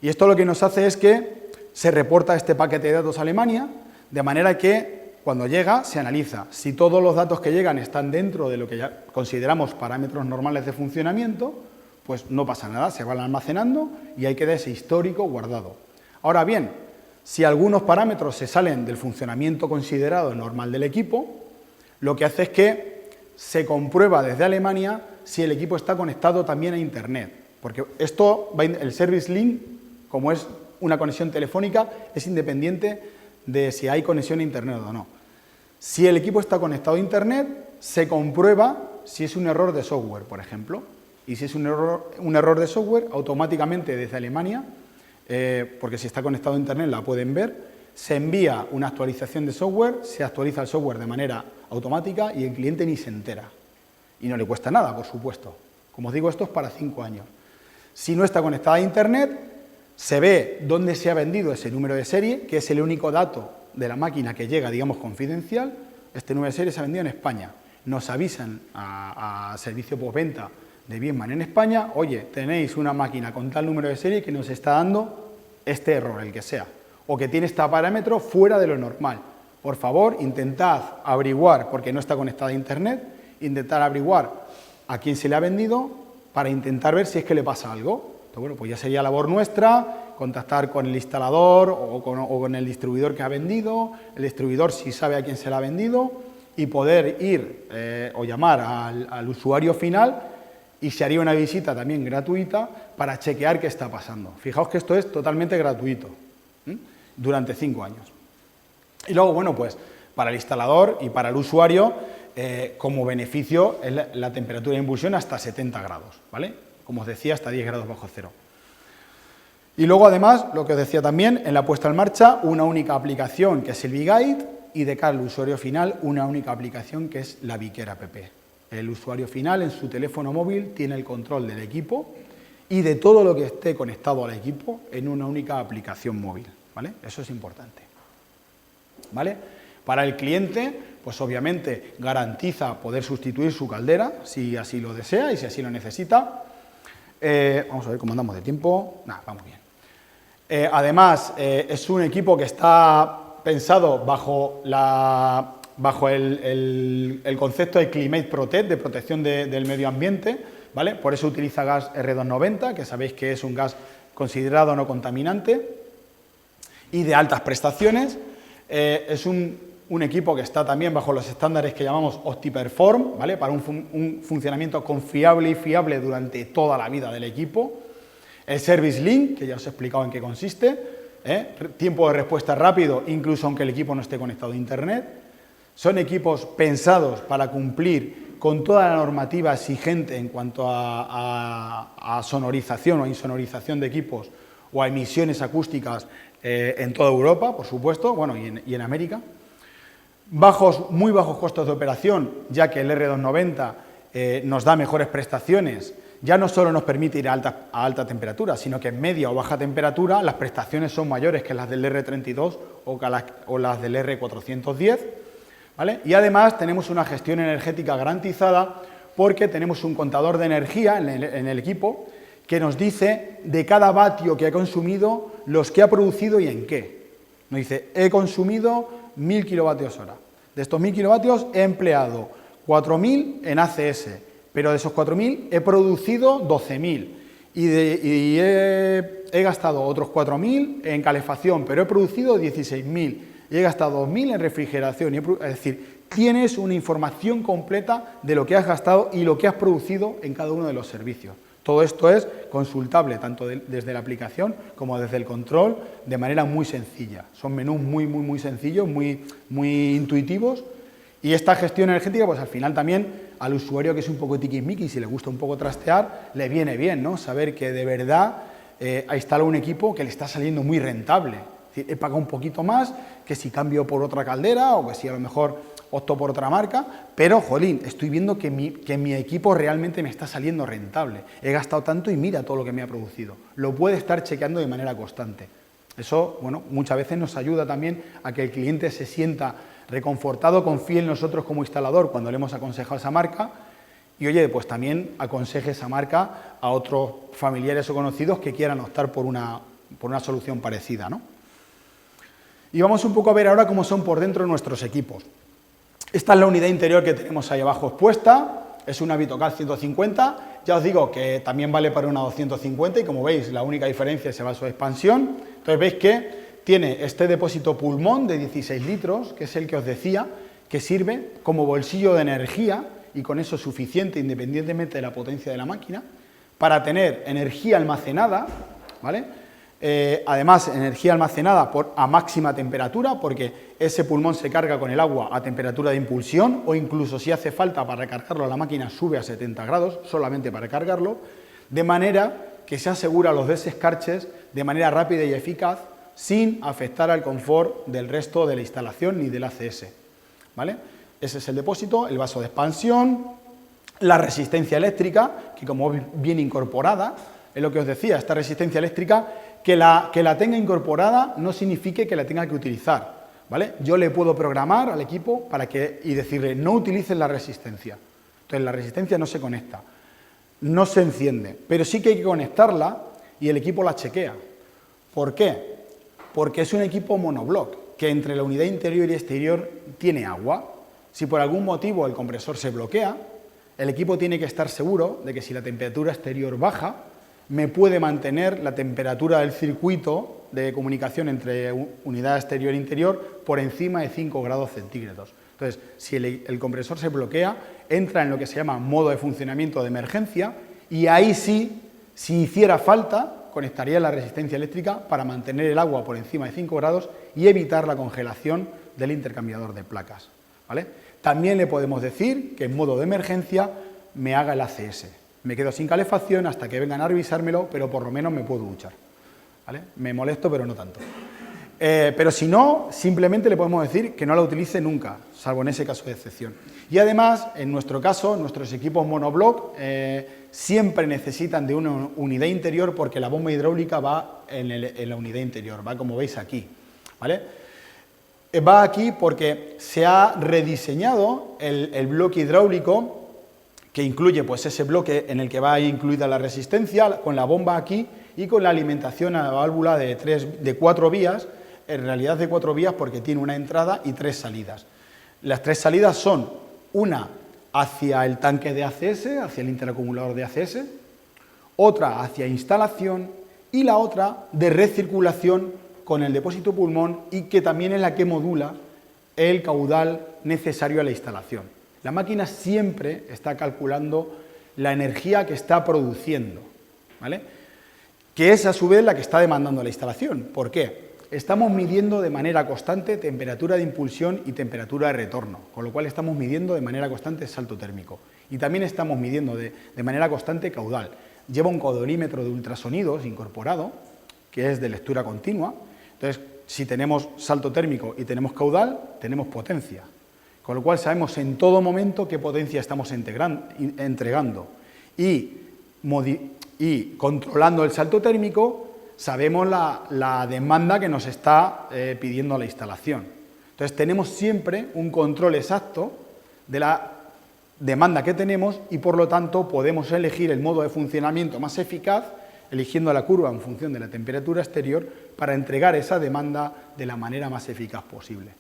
[SPEAKER 1] y esto lo que nos hace es que se reporta este paquete de datos a Alemania, de manera que cuando llega, se analiza. Si todos los datos que llegan están dentro de lo que ya consideramos parámetros normales de funcionamiento, pues no pasa nada, se van almacenando y ahí queda ese histórico guardado. Ahora bien, si algunos parámetros se salen del funcionamiento considerado normal del equipo, lo que hace es que se comprueba desde Alemania si el equipo está conectado también a Internet. Porque el Service Link, como es una conexión telefónica, es independiente de si hay conexión a Internet o no. Si el equipo está conectado a Internet, se comprueba si es un error de software, por ejemplo. Y si es un error de software, automáticamente desde Alemania, porque si está conectado a Internet la pueden ver, se envía una actualización de software, se actualiza el software de manera automática y el cliente ni se entera. Y no le cuesta nada, por supuesto, Como os digo, esto es para 5 años. Si no está conectada a Internet, se ve dónde se ha vendido ese número de serie, que es el único dato de la máquina que llega, digamos, confidencial. Este número de serie se ha vendido en España. Nos avisan a servicio postventa de Viessmann en España, oye, tenéis una máquina con tal número de serie que nos está dando este error, el que sea, o que tiene este parámetro fuera de lo normal. Por favor, intentad averiguar, porque no está conectada a Internet, intentad averiguar a quién se le ha vendido para intentar ver si es que le pasa algo. Entonces, bueno, pues ya sería labor nuestra contactar con el instalador o con el distribuidor que ha vendido, el distribuidor si sabe a quién se le ha vendido, y poder ir o llamar al usuario final, y se haría una visita también gratuita para chequear qué está pasando. Fijaos que esto es totalmente gratuito, durante 5 años. Y luego, bueno, pues para el instalador y para el usuario, como beneficio es la temperatura de impulsión hasta 70 grados, ¿vale? Como os decía, hasta 10 grados bajo cero. Y luego, además, lo que os decía también, en la puesta en marcha, una única aplicación que es el BeGuide, y de cara al usuario final, una única aplicación que es la Viquer App. El usuario final en su teléfono móvil tiene el control del equipo y de todo lo que esté conectado al equipo en una única aplicación móvil, ¿vale? Eso es importante, ¿vale? Para el cliente, pues obviamente garantiza poder sustituir su caldera si así lo desea y si así lo necesita. Vamos a ver cómo andamos de tiempo. Nada, vamos bien. Además, es un equipo que está pensado bajo el concepto de Climate Protect, de protección del medio ambiente, ¿vale? Por eso utiliza gas R290, que sabéis que es un gas considerado no contaminante y de altas prestaciones. Es un equipo que está también bajo los estándares que llamamos OptiPerform, ¿vale? Para un funcionamiento confiable y fiable durante toda la vida del equipo. El Service Link, que ya os he explicado en qué consiste, tiempo de respuesta rápido, incluso aunque el equipo no esté conectado a Internet. Son equipos pensados para cumplir con toda la normativa exigente en cuanto a sonorización o insonorización de equipos o a emisiones acústicas en toda Europa, por supuesto, bueno, y en América. Muy bajos costos de operación, ya que el R290 nos da mejores prestaciones. Ya no solo nos permite ir a alta temperatura, sino que en media o baja temperatura las prestaciones son mayores que las del R32 o las del R410, ¿vale? Y además tenemos una gestión energética garantizada porque tenemos un contador de energía en el equipo que nos dice de cada vatio que ha consumido, los que ha producido y en qué. Nos dice, he consumido 1000 kilovatios hora. De estos 1000 kilovatios he empleado 4000 en ACS, pero de esos 4000 he producido 12000 y he gastado otros 4000 en calefacción, pero he producido 16000 y he gastado 2000 en refrigeración. Es decir, tienes una información completa de lo que has gastado y lo que has producido en cada uno de los servicios. Todo esto es consultable tanto desde la aplicación como desde el control de manera muy sencilla. Son menús muy sencillos, muy intuitivos. Y esta gestión energética, pues al final también al usuario que es un poco tiquismiquis, si le gusta un poco trastear, le viene bien, ¿no? Saber que de verdad ha instalado un equipo que le está saliendo muy rentable. Es decir, he pagado un poquito más que si cambio por otra caldera o que si a lo mejor opto por otra marca, pero, jolín, estoy viendo que mi equipo realmente me está saliendo rentable. He gastado tanto y mira todo lo que me ha producido. Lo puede estar chequeando de manera constante. Eso, bueno, muchas veces nos ayuda también a que el cliente se sienta reconfortado, confíe en nosotros como instalador cuando le hemos aconsejado esa marca y, oye, pues también aconseje esa marca a otros familiares o conocidos que quieran optar por una solución parecida, ¿no? Y vamos un poco a ver ahora cómo son por dentro nuestros equipos. Esta es la unidad interior que tenemos ahí abajo expuesta, es una Vitocal 150, ya os digo que también vale para una 250 y como veis la única diferencia es el vaso de expansión. Entonces veis que tiene este depósito pulmón de 16 litros, que es el que os decía, que sirve como bolsillo de energía y con eso es suficiente independientemente de la potencia de la máquina, para tener energía almacenada, ¿vale? Además, energía almacenada a máxima temperatura, porque ese pulmón se carga con el agua a temperatura de impulsión, o incluso si hace falta para recargarlo, la máquina sube a 70 grados, solamente para cargarlo, de manera que se asegura los desescarches de manera rápida y eficaz, sin afectar al confort del resto de la instalación ni del ACS, ¿vale? Ese es el depósito, el vaso de expansión, La resistencia eléctrica, que como viene incorporada, es lo que os decía, esta resistencia eléctrica, que la tenga incorporada no significa que la tenga que utilizar, ¿vale? Yo le puedo programar al equipo y decirle, no utilices la resistencia. Entonces la resistencia no se conecta, no se enciende, pero sí que hay que conectarla y el equipo la chequea. ¿Por qué? Porque es un equipo monobloc, que entre la unidad interior y exterior tiene agua. Si por algún motivo el compresor se bloquea, el equipo tiene que estar seguro de que si la temperatura exterior baja, me puede mantener la temperatura del circuito de comunicación entre unidad exterior e interior por encima de 5 grados centígrados. Entonces, si el compresor se bloquea, entra en lo que se llama modo de funcionamiento de emergencia y ahí sí, si hiciera falta, conectaría la resistencia eléctrica para mantener el agua por encima de 5 grados y evitar la congelación del intercambiador de placas, ¿vale? También le podemos decir que en modo de emergencia me haga el ACS. Me quedo sin calefacción hasta que vengan a revisármelo, pero por lo menos me puedo duchar, ¿vale? Me molesto, pero no tanto. Pero si no, simplemente le podemos decir que no la utilice nunca, salvo en ese caso de excepción. Y además, en nuestro caso, nuestros equipos monobloc siempre necesitan de una unidad interior porque la bomba hidráulica va en la unidad interior, va como veis aquí, ¿vale? Va aquí porque se ha rediseñado el bloque hidráulico que incluye pues ese bloque en el que va incluida la resistencia, con la bomba aquí y con la alimentación a la válvula de 4 vías, en realidad de 4 vías porque tiene una entrada y 3 salidas. Las 3 salidas son una hacia el tanque de ACS, hacia el interacumulador de ACS, otra hacia instalación y la otra de recirculación con el depósito pulmón y que también es la que modula el caudal necesario a la instalación. La máquina siempre está calculando la energía que está produciendo, ¿vale? Que es a su vez la que está demandando la instalación. ¿Por qué? Estamos midiendo de manera constante temperatura de impulsión y temperatura de retorno, con lo cual estamos midiendo de manera constante salto térmico. Y también estamos midiendo de manera constante caudal. Lleva un caudalímetro de ultrasonidos incorporado, que es de lectura continua. Entonces, si tenemos salto térmico y tenemos caudal, tenemos potencia. Con lo cual sabemos en todo momento qué potencia estamos entregando. Y controlando el salto térmico, sabemos la demanda que nos está pidiendo la instalación. Entonces tenemos siempre un control exacto de la demanda que tenemos y por lo tanto podemos elegir el modo de funcionamiento más eficaz, eligiendo la curva en función de la temperatura exterior para entregar esa demanda de la manera más eficaz posible.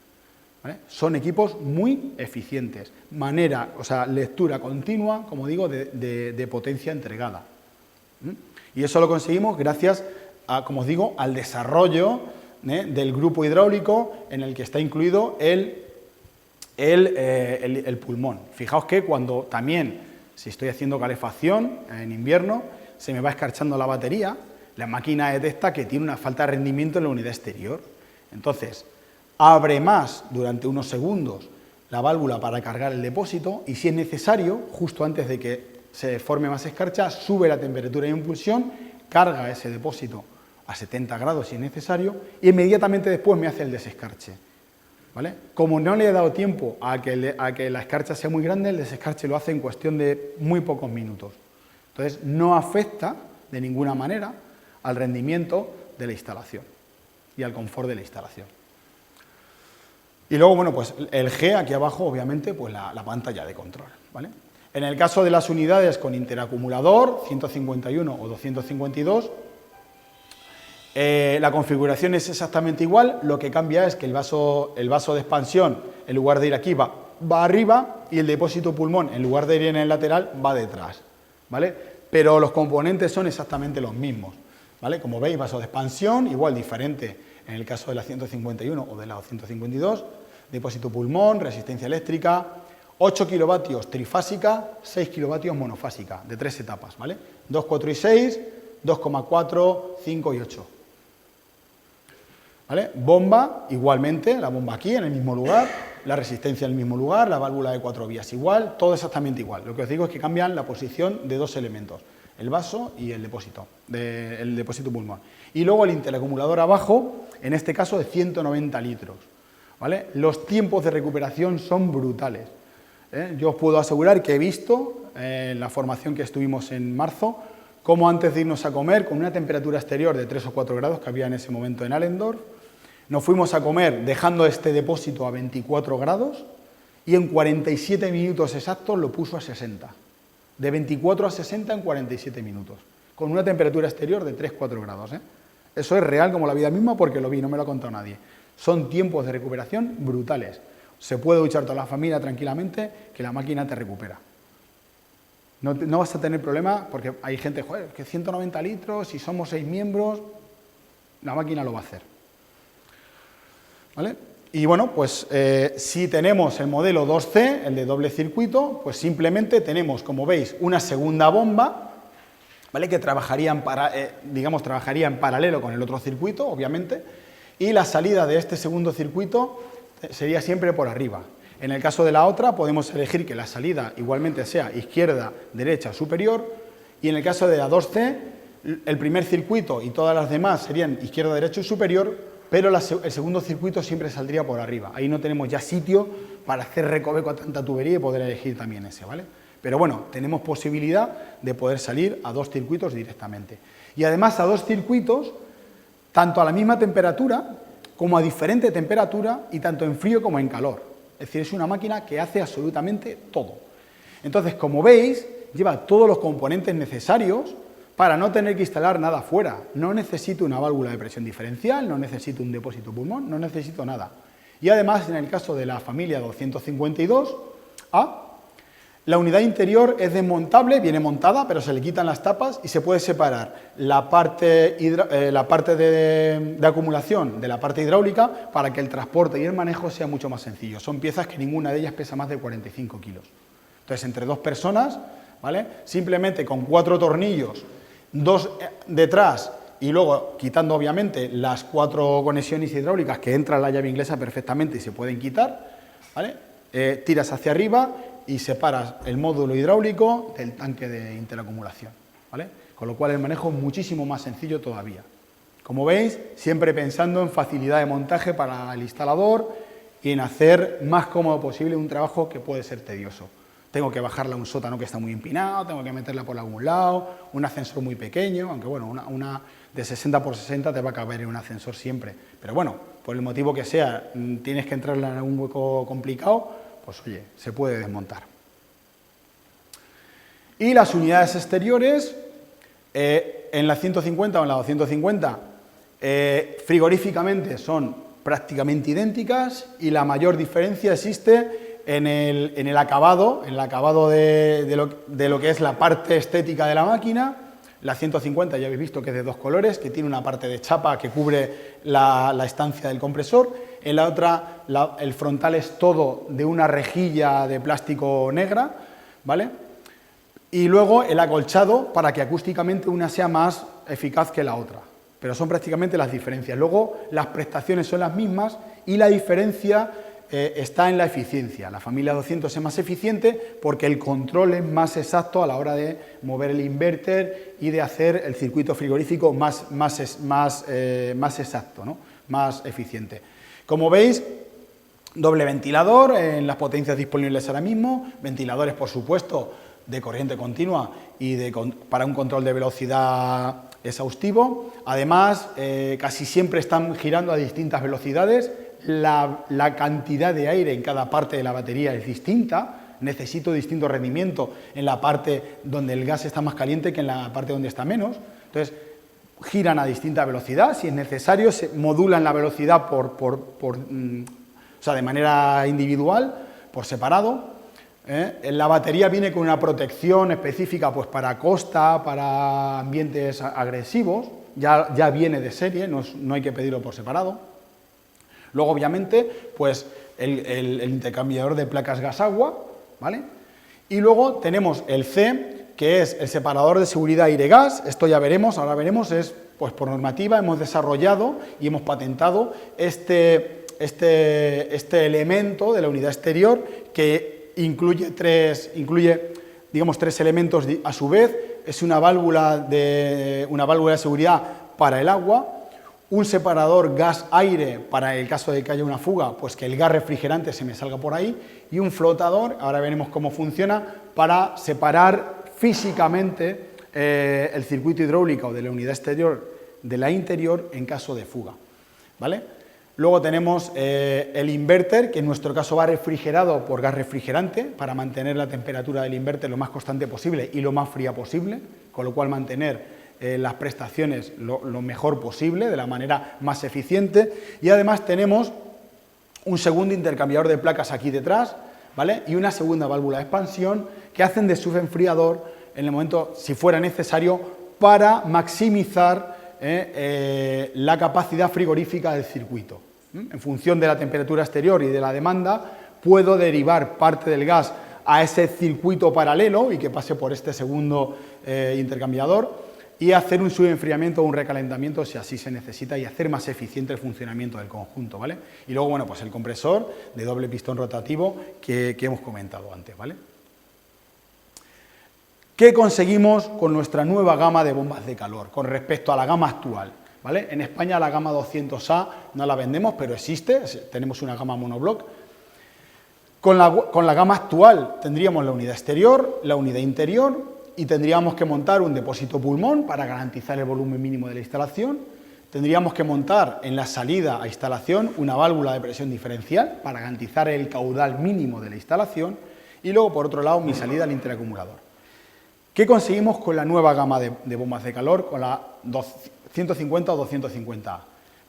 [SPEAKER 1] ¿Vale? Son equipos muy eficientes, lectura continua, como digo, de potencia entregada. Y eso lo conseguimos gracias a, como os digo, al desarrollo del grupo hidráulico en el que está incluido el pulmón. Fijaos que cuando también, si estoy haciendo calefacción en invierno, se me va escarchando la batería, la máquina detecta que tiene una falta de rendimiento en la unidad exterior. Entonces, abre más durante unos segundos la válvula para cargar el depósito y si es necesario, justo antes de que se forme más escarcha, sube la temperatura de impulsión, carga ese depósito a 70 grados si es necesario y inmediatamente después me hace el desescarche, ¿vale? Como no le he dado tiempo a que la escarcha sea muy grande, el desescarche lo hace en cuestión de muy pocos minutos. Entonces no afecta de ninguna manera al rendimiento de la instalación y al confort de la instalación. Y luego, bueno, pues el G aquí abajo, obviamente, pues la pantalla de control, ¿vale? En el caso de las unidades con interacumulador, 151 o 252, la configuración es exactamente igual, lo que cambia es que el vaso de expansión, en lugar de ir aquí, va arriba y el depósito pulmón, en lugar de ir en el lateral, va detrás, ¿vale? Pero los componentes son exactamente los mismos, ¿vale? Como veis, vaso de expansión, igual diferente en el caso de la 151 o de la 252, depósito pulmón, resistencia eléctrica, 8 kilovatios trifásica, 6 kilovatios monofásica, de 3 etapas, ¿vale? 2, 4 y 6, 2,4, 5 y 8. ¿Vale? Bomba, igualmente, la bomba aquí, en el mismo lugar, la resistencia en el mismo lugar, la válvula de 4 vías igual, todo exactamente igual. Lo que os digo es que cambian la posición de 2 elementos, el vaso y el depósito pulmón. Y luego el interacumulador abajo, en este caso de 190 litros. ¿Vale? Los tiempos de recuperación son brutales. Yo os puedo asegurar que he visto en la formación que estuvimos en marzo, cómo antes de irnos a comer, con una temperatura exterior de 3 o 4 grados que había en ese momento en Allendorf, nos fuimos a comer dejando este depósito a 24 grados y en 47 minutos exactos lo puso a 60. De 24 a 60 en 47 minutos, con una temperatura exterior de 3-4 grados. Eso es real como la vida misma porque lo vi, no me lo ha contado nadie. Son tiempos de recuperación brutales. Se puede duchar toda la familia tranquilamente, que la máquina te recupera. No vas a tener problema porque hay gente, joder, que 190 litros, si somos 6 miembros, la máquina lo va a hacer. ¿Vale? Y bueno, pues si tenemos el modelo 2C, el de doble circuito, pues simplemente tenemos, como veis, una segunda bomba, ¿vale? Que trabajaría en paralelo con el otro circuito, obviamente, y la salida de este segundo circuito sería siempre por arriba. En el caso de la otra, podemos elegir que la salida igualmente sea izquierda, derecha, superior, y en el caso de la 2C, el primer circuito y todas las demás serían izquierda, derecha y superior, pero el segundo circuito siempre saldría por arriba. Ahí no tenemos ya sitio para hacer recoveco a tanta tubería y poder elegir también ese, ¿vale? Pero bueno, tenemos posibilidad de poder salir a 2 circuitos directamente. Y además a 2 circuitos, tanto a la misma temperatura, como a diferente temperatura, y tanto en frío como en calor. Es decir, es una máquina que hace absolutamente todo. Entonces, como veis, lleva todos los componentes necesarios para no tener que instalar nada fuera. No necesito una válvula de presión diferencial, no necesito un depósito pulmón, no necesito nada. Y además, en el caso de la familia 252A, la unidad interior es desmontable, viene montada, pero se le quitan las tapas y se puede separar la parte de acumulación de la parte hidráulica para que el transporte y el manejo sea mucho más sencillo. Son piezas que ninguna de ellas pesa más de 45 kilos. Entonces, entre 2 personas, ¿vale? Simplemente con 4 tornillos, 2 detrás y luego quitando obviamente las 4 conexiones hidráulicas que entra la llave inglesa perfectamente y se pueden quitar, ¿vale? Tiras hacia arriba y separas el módulo hidráulico del tanque de interacumulación, ¿vale? Con lo cual el manejo es muchísimo más sencillo todavía. Como veis, siempre pensando en facilidad de montaje para el instalador y en hacer más cómodo posible un trabajo que puede ser tedioso. Tengo que bajarla a un sótano que está muy empinado, tengo que meterla por algún lado, un ascensor muy pequeño, aunque bueno, una de 60 por 60 te va a caber en un ascensor siempre. Pero bueno, por el motivo que sea, tienes que entrarla en algún hueco complicado, pues oye, se puede desmontar. Y las unidades exteriores, en la 150 o en la 250, frigoríficamente son prácticamente idénticas y la mayor diferencia existe en el acabado, de lo que es la parte estética de la máquina. La 150 ya habéis visto que es de 2 colores, que tiene una parte de chapa que cubre la estancia del compresor. En la otra, el frontal es todo de una rejilla de plástico negra, ¿vale? Y luego el acolchado para que acústicamente una sea más eficaz que la otra. Pero son prácticamente las diferencias. Luego las prestaciones son las mismas y la diferencia está en la eficiencia. La familia 200 es más eficiente porque el control es más exacto a la hora de mover el inverter y de hacer el circuito frigorífico más exacto, ¿no? Más eficiente. Como veis, doble ventilador en las potencias disponibles ahora mismo, ventiladores por supuesto de corriente continua y para un control de velocidad exhaustivo. Además, casi siempre están girando a distintas velocidades. La cantidad de aire en cada parte de la batería es distinta, necesito distinto rendimiento en la parte donde el gas está más caliente que en la parte donde está menos. Entonces, giran a distinta velocidad, si es necesario, se modulan la velocidad de manera individual, por separado. La batería viene con una protección específica pues, para costa, para ambientes agresivos, ya viene de serie, no hay que pedirlo por separado. Luego, obviamente, pues el intercambiador de placas gas-agua, ¿vale? Y luego tenemos el C, que es el separador de seguridad aire-gas. Esto ya veremos, ahora veremos, es pues por normativa hemos desarrollado y hemos patentado este elemento de la unidad exterior que incluye tres elementos a su vez. Es una válvula de seguridad para el agua, un separador gas-aire para el caso de que haya una fuga, pues que el gas refrigerante se me salga por ahí, y un flotador, ahora veremos cómo funciona, para separar físicamente el circuito hidráulico de la unidad exterior de la interior en caso de fuga, ¿vale? Luego tenemos el inverter, que en nuestro caso va refrigerado por gas refrigerante para mantener la temperatura del inverter lo más constante posible y lo más fría posible, con lo cual mantener las prestaciones lo mejor posible, de la manera más eficiente. Y además tenemos un segundo intercambiador de placas aquí detrás, ¿vale? Y una segunda válvula de expansión que hacen de subenfriador en el momento, si fuera necesario, para maximizar la capacidad frigorífica del circuito. En función de la temperatura exterior y de la demanda, puedo derivar parte del gas a ese circuito paralelo y que pase por este segundo intercambiador y hacer un subenfriamiento o un recalentamiento si así se necesita y hacer más eficiente el funcionamiento del conjunto, ¿vale? Y luego, bueno, pues el compresor de doble pistón rotativo que hemos comentado antes, ¿vale? ¿Qué conseguimos con nuestra nueva gama de bombas de calor con respecto a la gama actual? ¿Vale? En España la gama 200A no la vendemos, pero existe, tenemos una gama monobloc. Con la gama actual tendríamos la unidad exterior, la unidad interior y tendríamos que montar un depósito pulmón para garantizar el volumen mínimo de la instalación. Tendríamos que montar en la salida a instalación una válvula de presión diferencial para garantizar el caudal mínimo de la instalación y luego, por otro lado, mi salida al interacumulador. ¿Qué conseguimos con la nueva gama de bombas de calor, con la 150 o 250A?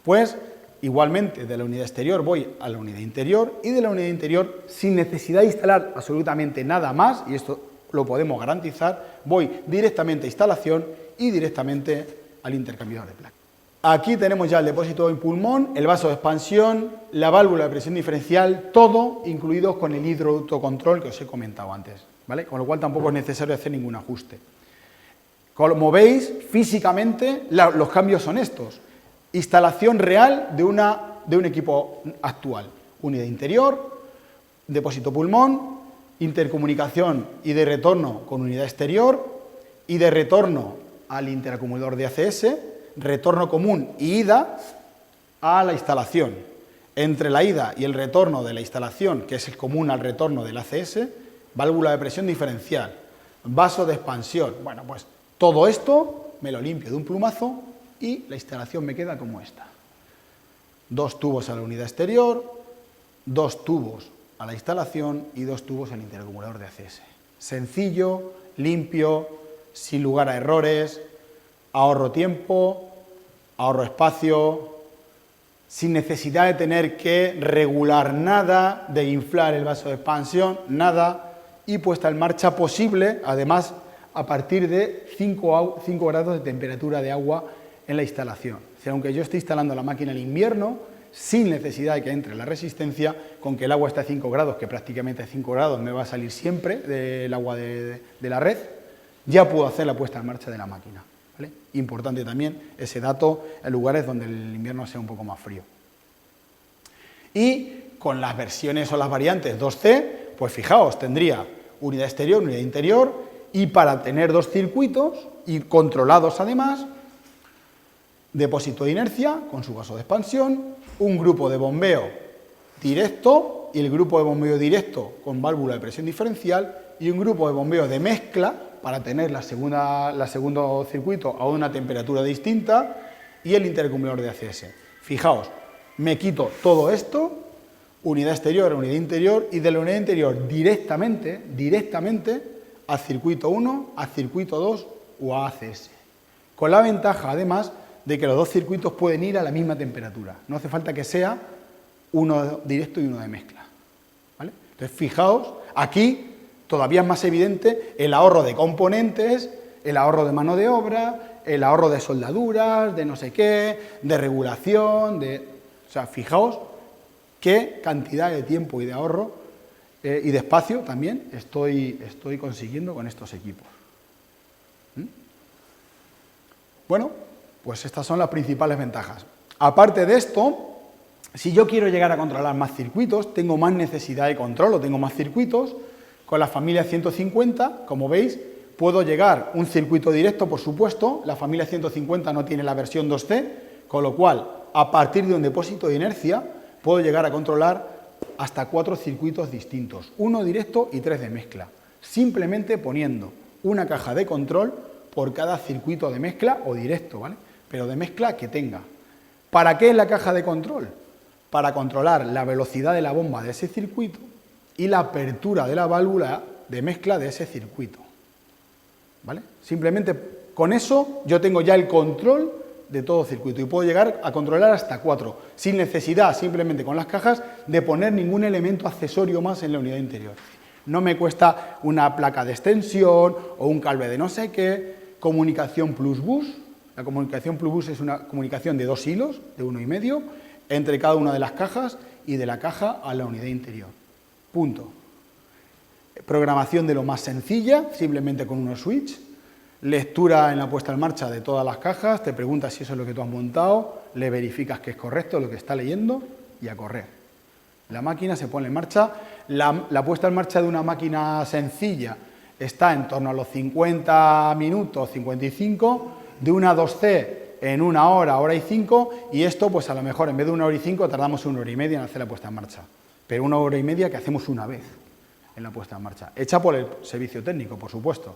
[SPEAKER 1] Pues, igualmente, de la unidad exterior voy a la unidad interior y de la unidad interior, sin necesidad de instalar absolutamente nada más, y esto lo podemos garantizar, voy directamente a instalación y directamente al intercambiador de placas. Aquí tenemos ya el depósito en pulmón, el vaso de expansión, la válvula de presión diferencial, todo incluido con el hidroautocontrol que os he comentado antes, ¿vale? Con lo cual tampoco es necesario hacer ningún ajuste. Como veis, físicamente los cambios son estos. Instalación real de un equipo actual. Unidad interior, depósito pulmón, intercomunicación y de retorno con unidad exterior y de retorno al interacumulador de ACS, retorno común y ida a la instalación. Entre la ida y el retorno de la instalación, que es el común al retorno del ACS, válvula de presión diferencial, vaso de expansión. Bueno, pues todo esto me lo limpio de un plumazo y la instalación me queda como esta. 2 tubos a la unidad exterior, 2 tubos a la instalación y 2 tubos al interacumulador de ACS. Sencillo, limpio, sin lugar a errores, ahorro tiempo, ahorro espacio, sin necesidad de tener que regular nada, de inflar el vaso de expansión, nada, y puesta en marcha posible, además, a partir de 5 grados de temperatura de agua en la instalación. O sea, aunque yo esté instalando la máquina en invierno, sin necesidad de que entre la resistencia, con que el agua esté a 5 grados, que prácticamente a 5 grados me va a salir siempre del agua de la red, ya puedo hacer la puesta en marcha de la máquina, ¿vale? Importante también ese dato en lugares donde el invierno sea un poco más frío. Y con las versiones o las variantes 2C, pues fijaos, tendría unidad exterior, unidad interior, y para tener 2 circuitos, y controlados además, depósito de inercia con su vaso de expansión, un grupo de bombeo directo y el grupo de bombeo directo con válvula de presión diferencial y un grupo de bombeo de mezcla para tener la segundo circuito a una temperatura distinta y el interacumulador de ACS. Fijaos, me quito todo esto, unidad exterior, unidad interior y de la unidad interior directamente al circuito 1, al circuito 2 o a ACS. Con la ventaja, además, de que los 2 circuitos pueden ir a la misma temperatura. No hace falta que sea uno directo y uno de mezcla, ¿vale? Entonces, fijaos, aquí todavía es más evidente el ahorro de componentes, el ahorro de mano de obra, el ahorro de soldaduras, de no sé qué, de regulación, o sea, fijaos qué cantidad de tiempo y de ahorro y de espacio también estoy consiguiendo con estos equipos. Bueno, pues estas son las principales ventajas. Aparte de esto, si yo quiero llegar a controlar más circuitos, tengo más necesidad de control o tengo más circuitos, con la familia 150, como veis, puedo llegar un circuito directo, por supuesto, la familia 150 no tiene la versión 2C, Con lo cual, a partir de un depósito de inercia, puedo llegar a controlar hasta 4 circuitos distintos, 1 directo y 3 de mezcla, simplemente poniendo una caja de control por cada circuito de mezcla o directo, ¿vale? Pero de mezcla que tenga. ¿Para qué es la caja de control? Para controlar la velocidad de la bomba de ese circuito y la apertura de la válvula de mezcla de ese circuito, ¿vale? Simplemente con eso yo tengo ya el control de todo circuito y puedo llegar a controlar hasta 4, sin necesidad, simplemente con las cajas, de poner ningún elemento accesorio más en la unidad interior. No me cuesta una placa de extensión o un cable de no sé qué, comunicación plus bus. La comunicación plus bus es una comunicación de 2 hilos, de 1,5, entre cada una de las cajas y de la caja a la unidad interior. Punto. Programación de lo más sencilla, simplemente con unos switch. Lectura en la puesta en marcha de todas las cajas, te preguntas si eso es lo que tú has montado, le verificas que es correcto lo que está leyendo y a correr. La máquina se pone en marcha. La puesta en marcha de una máquina sencilla está en torno a los 50 minutos, 55, de una 2C en 1 hora, hora y 5, y esto pues a lo mejor en vez de 1 hora y 5 tardamos 1 hora y media en hacer la puesta en marcha. Pero 1 hora y media que hacemos una vez en la puesta en marcha, hecha por el servicio técnico, por supuesto.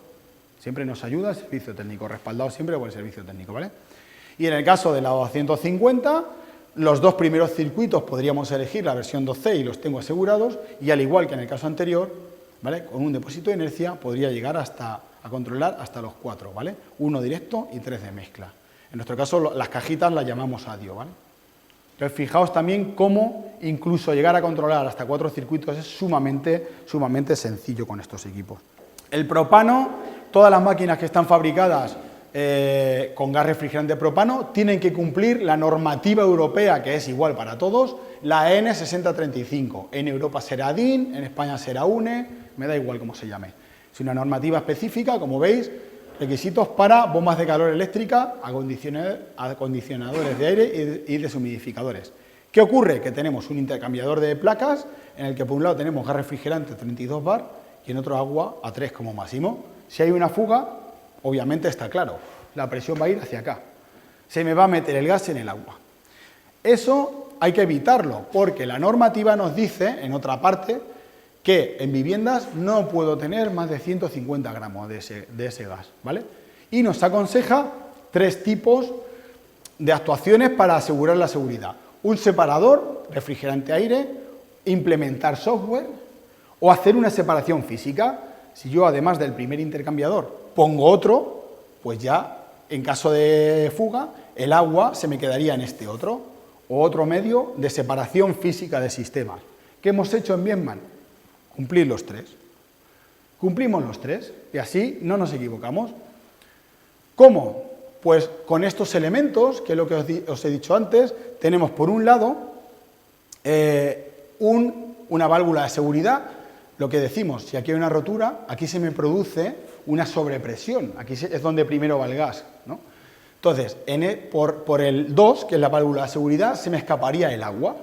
[SPEAKER 1] Siempre nos ayuda el servicio técnico, respaldado siempre por el servicio técnico, ¿vale? Y en el caso de la 250, los 2 primeros circuitos podríamos elegir la versión 2C y los tengo asegurados, y al igual que en el caso anterior, ¿vale? Con un depósito de inercia podría llegar a controlar hasta los 4, ¿vale? 1 directo y 3 de mezcla. En nuestro caso las cajitas las llamamos ADIO, ¿vale? Entonces fijaos también cómo incluso llegar a controlar hasta 4 circuitos es sumamente sencillo con estos equipos. El propano, todas las máquinas que están fabricadas con gas refrigerante propano tienen que cumplir la normativa europea, que es igual para todos, la EN 6035. En Europa será DIN, en España será UNE, me da igual cómo se llame. Es una normativa específica, como veis, requisitos para bombas de calor eléctrica, acondicionadores de aire y deshumidificadores. ¿Qué ocurre? Que tenemos un intercambiador de placas en el que por un lado tenemos gas refrigerante 32 bar y en otro agua a 3 como máximo. Si hay una fuga, obviamente está claro, la presión va a ir hacia acá. Se me va a meter el gas en el agua. Eso hay que evitarlo, porque la normativa nos dice, en otra parte, que en viviendas no puedo tener más de 150 gramos de ese gas, ¿vale? Y nos aconseja 3 tipos de actuaciones para asegurar la seguridad. Un separador, refrigerante-aire, implementar software o hacer una separación física. Si yo, además del primer intercambiador, pongo otro, pues ya, en caso de fuga, el agua se me quedaría en este otro, o otro medio de separación física de sistemas. ¿Qué hemos hecho en Vietman? Cumplir los 3. Cumplimos los 3 y así no nos equivocamos. ¿Cómo? Pues con estos elementos, que es lo que os he dicho antes, tenemos por un lado una válvula de seguridad. Lo que decimos, si aquí hay una rotura, aquí se me produce una sobrepresión, aquí es donde primero va el gas, ¿no? Entonces, por el 2, que es la válvula de seguridad, se me escaparía el agua,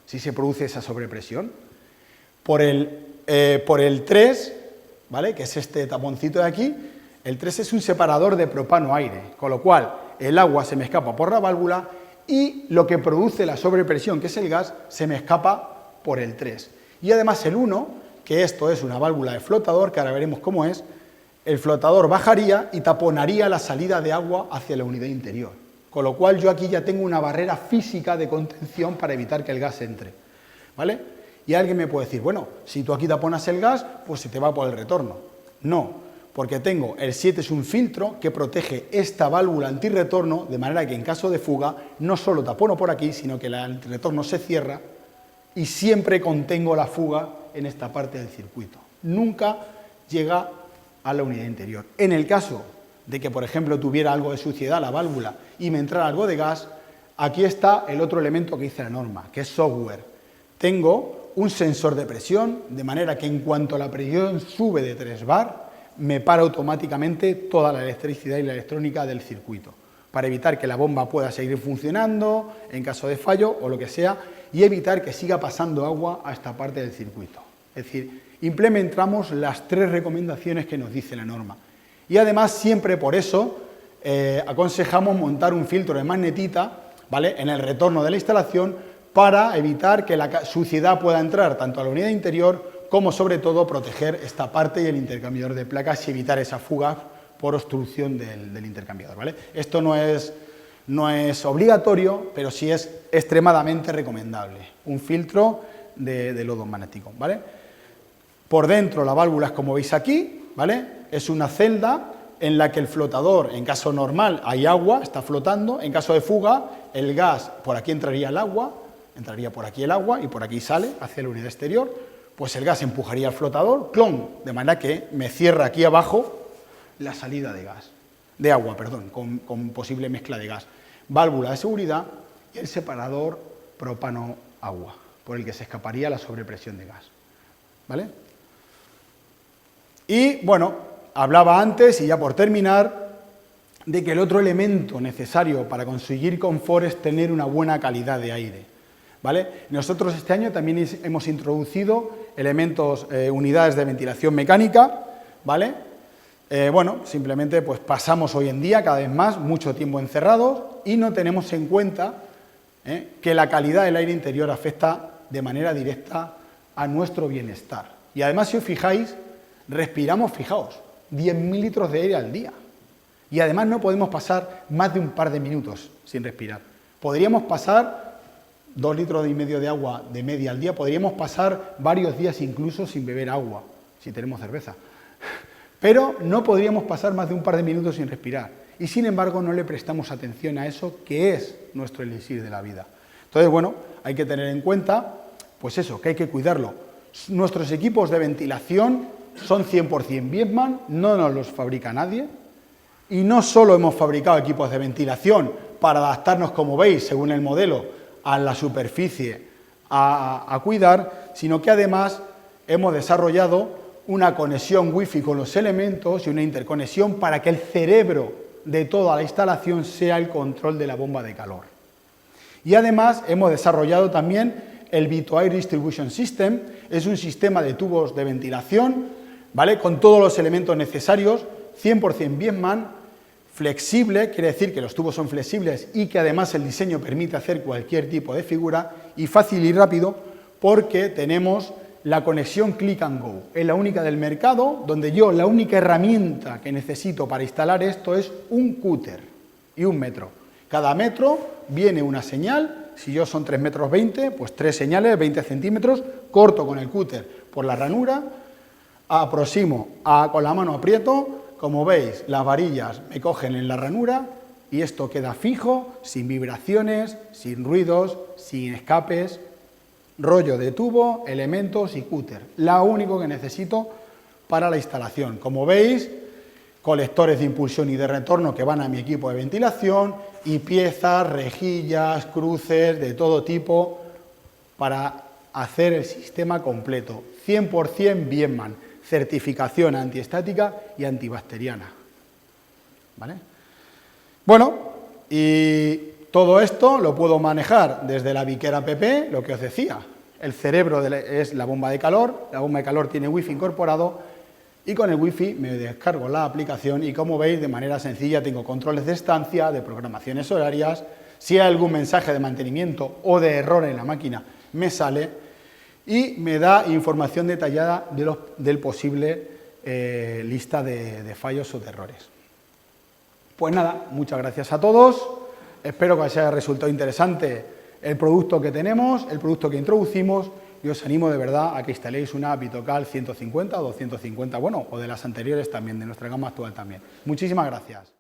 [SPEAKER 1] si se produce esa sobrepresión. Por el 3, ¿vale? Que es este taponcito de aquí, el 3 es un separador de propano-aire, con lo cual el agua se me escapa por la válvula y lo que produce la sobrepresión, que es el gas, se me escapa por el 3. Y además el 1, que esto es una válvula de flotador, que ahora veremos cómo es, el flotador bajaría y taponaría la salida de agua hacia la unidad interior. Con lo cual yo aquí ya tengo una barrera física de contención para evitar que el gas entre, ¿vale? Y alguien me puede decir, bueno, si tú aquí taponas el gas, pues se te va por el retorno. No, porque tengo, el 7 es un filtro que protege esta válvula antirretorno, de manera que en caso de fuga no solo tapono por aquí, sino que el antirretorno se cierra y siempre contengo la fuga en esta parte del circuito. Nunca llega a la unidad interior. En el caso de que, por ejemplo, tuviera algo de suciedad la válvula y me entrara algo de gas, aquí está el otro elemento que dice la norma, que es software. Tengo un sensor de presión, de manera que en cuanto la presión sube de 3 bar, me para automáticamente toda la electricidad y la electrónica del circuito, para evitar que la bomba pueda seguir funcionando en caso de fallo o lo que sea, y evitar que siga pasando agua a esta parte del circuito. Es decir, implementamos las 3 recomendaciones que nos dice la norma. Y además siempre por eso aconsejamos montar un filtro de magnetita ¿vale?, en el retorno de la instalación para evitar que la suciedad pueda entrar tanto a la unidad interior como, sobre todo, proteger esta parte y el intercambiador de placas y evitar esa fuga por obstrucción del intercambiador, ¿vale? Esto no es obligatorio, pero sí es extremadamente recomendable. Un filtro de lodo magnético, ¿vale? Por dentro la válvula es como veis aquí, ¿vale? Es una celda en la que el flotador, en caso normal, hay agua, está flotando. En caso de fuga, el gas, por aquí entraría el agua, entraría por aquí el agua y por aquí sale hacia la unidad exterior. Pues el gas empujaría al flotador, ¡clon!, de manera que me cierra aquí abajo la salida de agua, con posible mezcla de gas. Válvula de seguridad y el separador propano-agua, por el que se escaparía la sobrepresión de gas, ¿vale? Y, bueno, hablaba antes, y ya por terminar, de que el otro elemento necesario para conseguir confort es tener una buena calidad de aire, ¿vale? Nosotros este año también hemos introducido elementos, unidades de ventilación mecánica, ¿vale? Bueno, simplemente pues pasamos hoy en día cada vez más mucho tiempo encerrados y no tenemos en cuenta que la calidad del aire interior afecta de manera directa a nuestro bienestar. Y además, si os fijáis, respiramos, fijaos, 10.000 litros de aire al día. Y además no podemos pasar más de un par de minutos sin respirar. Podríamos pasar 2,5 litros de agua de media al día, podríamos pasar varios días incluso sin beber agua, si tenemos cerveza. Pero no podríamos pasar más de un par de minutos sin respirar. Y sin embargo no le prestamos atención a eso que es nuestro elixir de la vida. Entonces, bueno, hay que tener en cuenta, pues eso, que hay que cuidarlo. Nuestros equipos de ventilación son 100% Viessmann, no nos los fabrica nadie. Y no solo hemos fabricado equipos de ventilación para adaptarnos, como veis, según el modelo, a la superficie a cuidar, sino que además hemos desarrollado una conexión Wi-Fi con los elementos y una interconexión para que el cerebro de toda la instalación sea el control de la bomba de calor. Y además hemos desarrollado también el V2Air Distribution System, es un sistema de tubos de ventilación, ¿vale?, con todos los elementos necesarios, 100% Viessmann, flexible, quiere decir que los tubos son flexibles y que además el diseño permite hacer cualquier tipo de figura, y fácil y rápido porque tenemos la conexión Click and Go. Es la única del mercado donde yo la única herramienta que necesito para instalar esto es un cúter y un metro. Cada metro viene una señal, si yo son 3,20 metros, pues 3 señales, 20 centímetros, corto con el cúter por la ranura, aproximo, con la mano aprieto, como veis las varillas me cogen en la ranura y esto queda fijo, sin vibraciones, sin ruidos, sin escapes. Rollo de tubo, elementos y cúter, lo único que necesito para la instalación. Como veis, colectores de impulsión y de retorno que van a mi equipo de ventilación y piezas, rejillas, cruces de todo tipo para hacer el sistema completo. 100% Viessmann, certificación antiestática y antibacteriana, ¿vale? Bueno, y todo esto lo puedo manejar desde la Viquera PP, lo que os decía. El cerebro es la bomba de calor tiene Wi-Fi incorporado y con el Wi-Fi me descargo la aplicación y, como veis, de manera sencilla tengo controles de estancia, de programaciones horarias, si hay algún mensaje de mantenimiento o de error en la máquina me sale y me da información detallada del posible lista de fallos o de errores. Pues nada, muchas gracias a todos. Espero que os haya resultado interesante el producto que tenemos, el producto que introducimos, y os animo de verdad a que instaléis una Vitocal 150 o 250, bueno, o de las anteriores también, de nuestra gama actual también. Muchísimas gracias.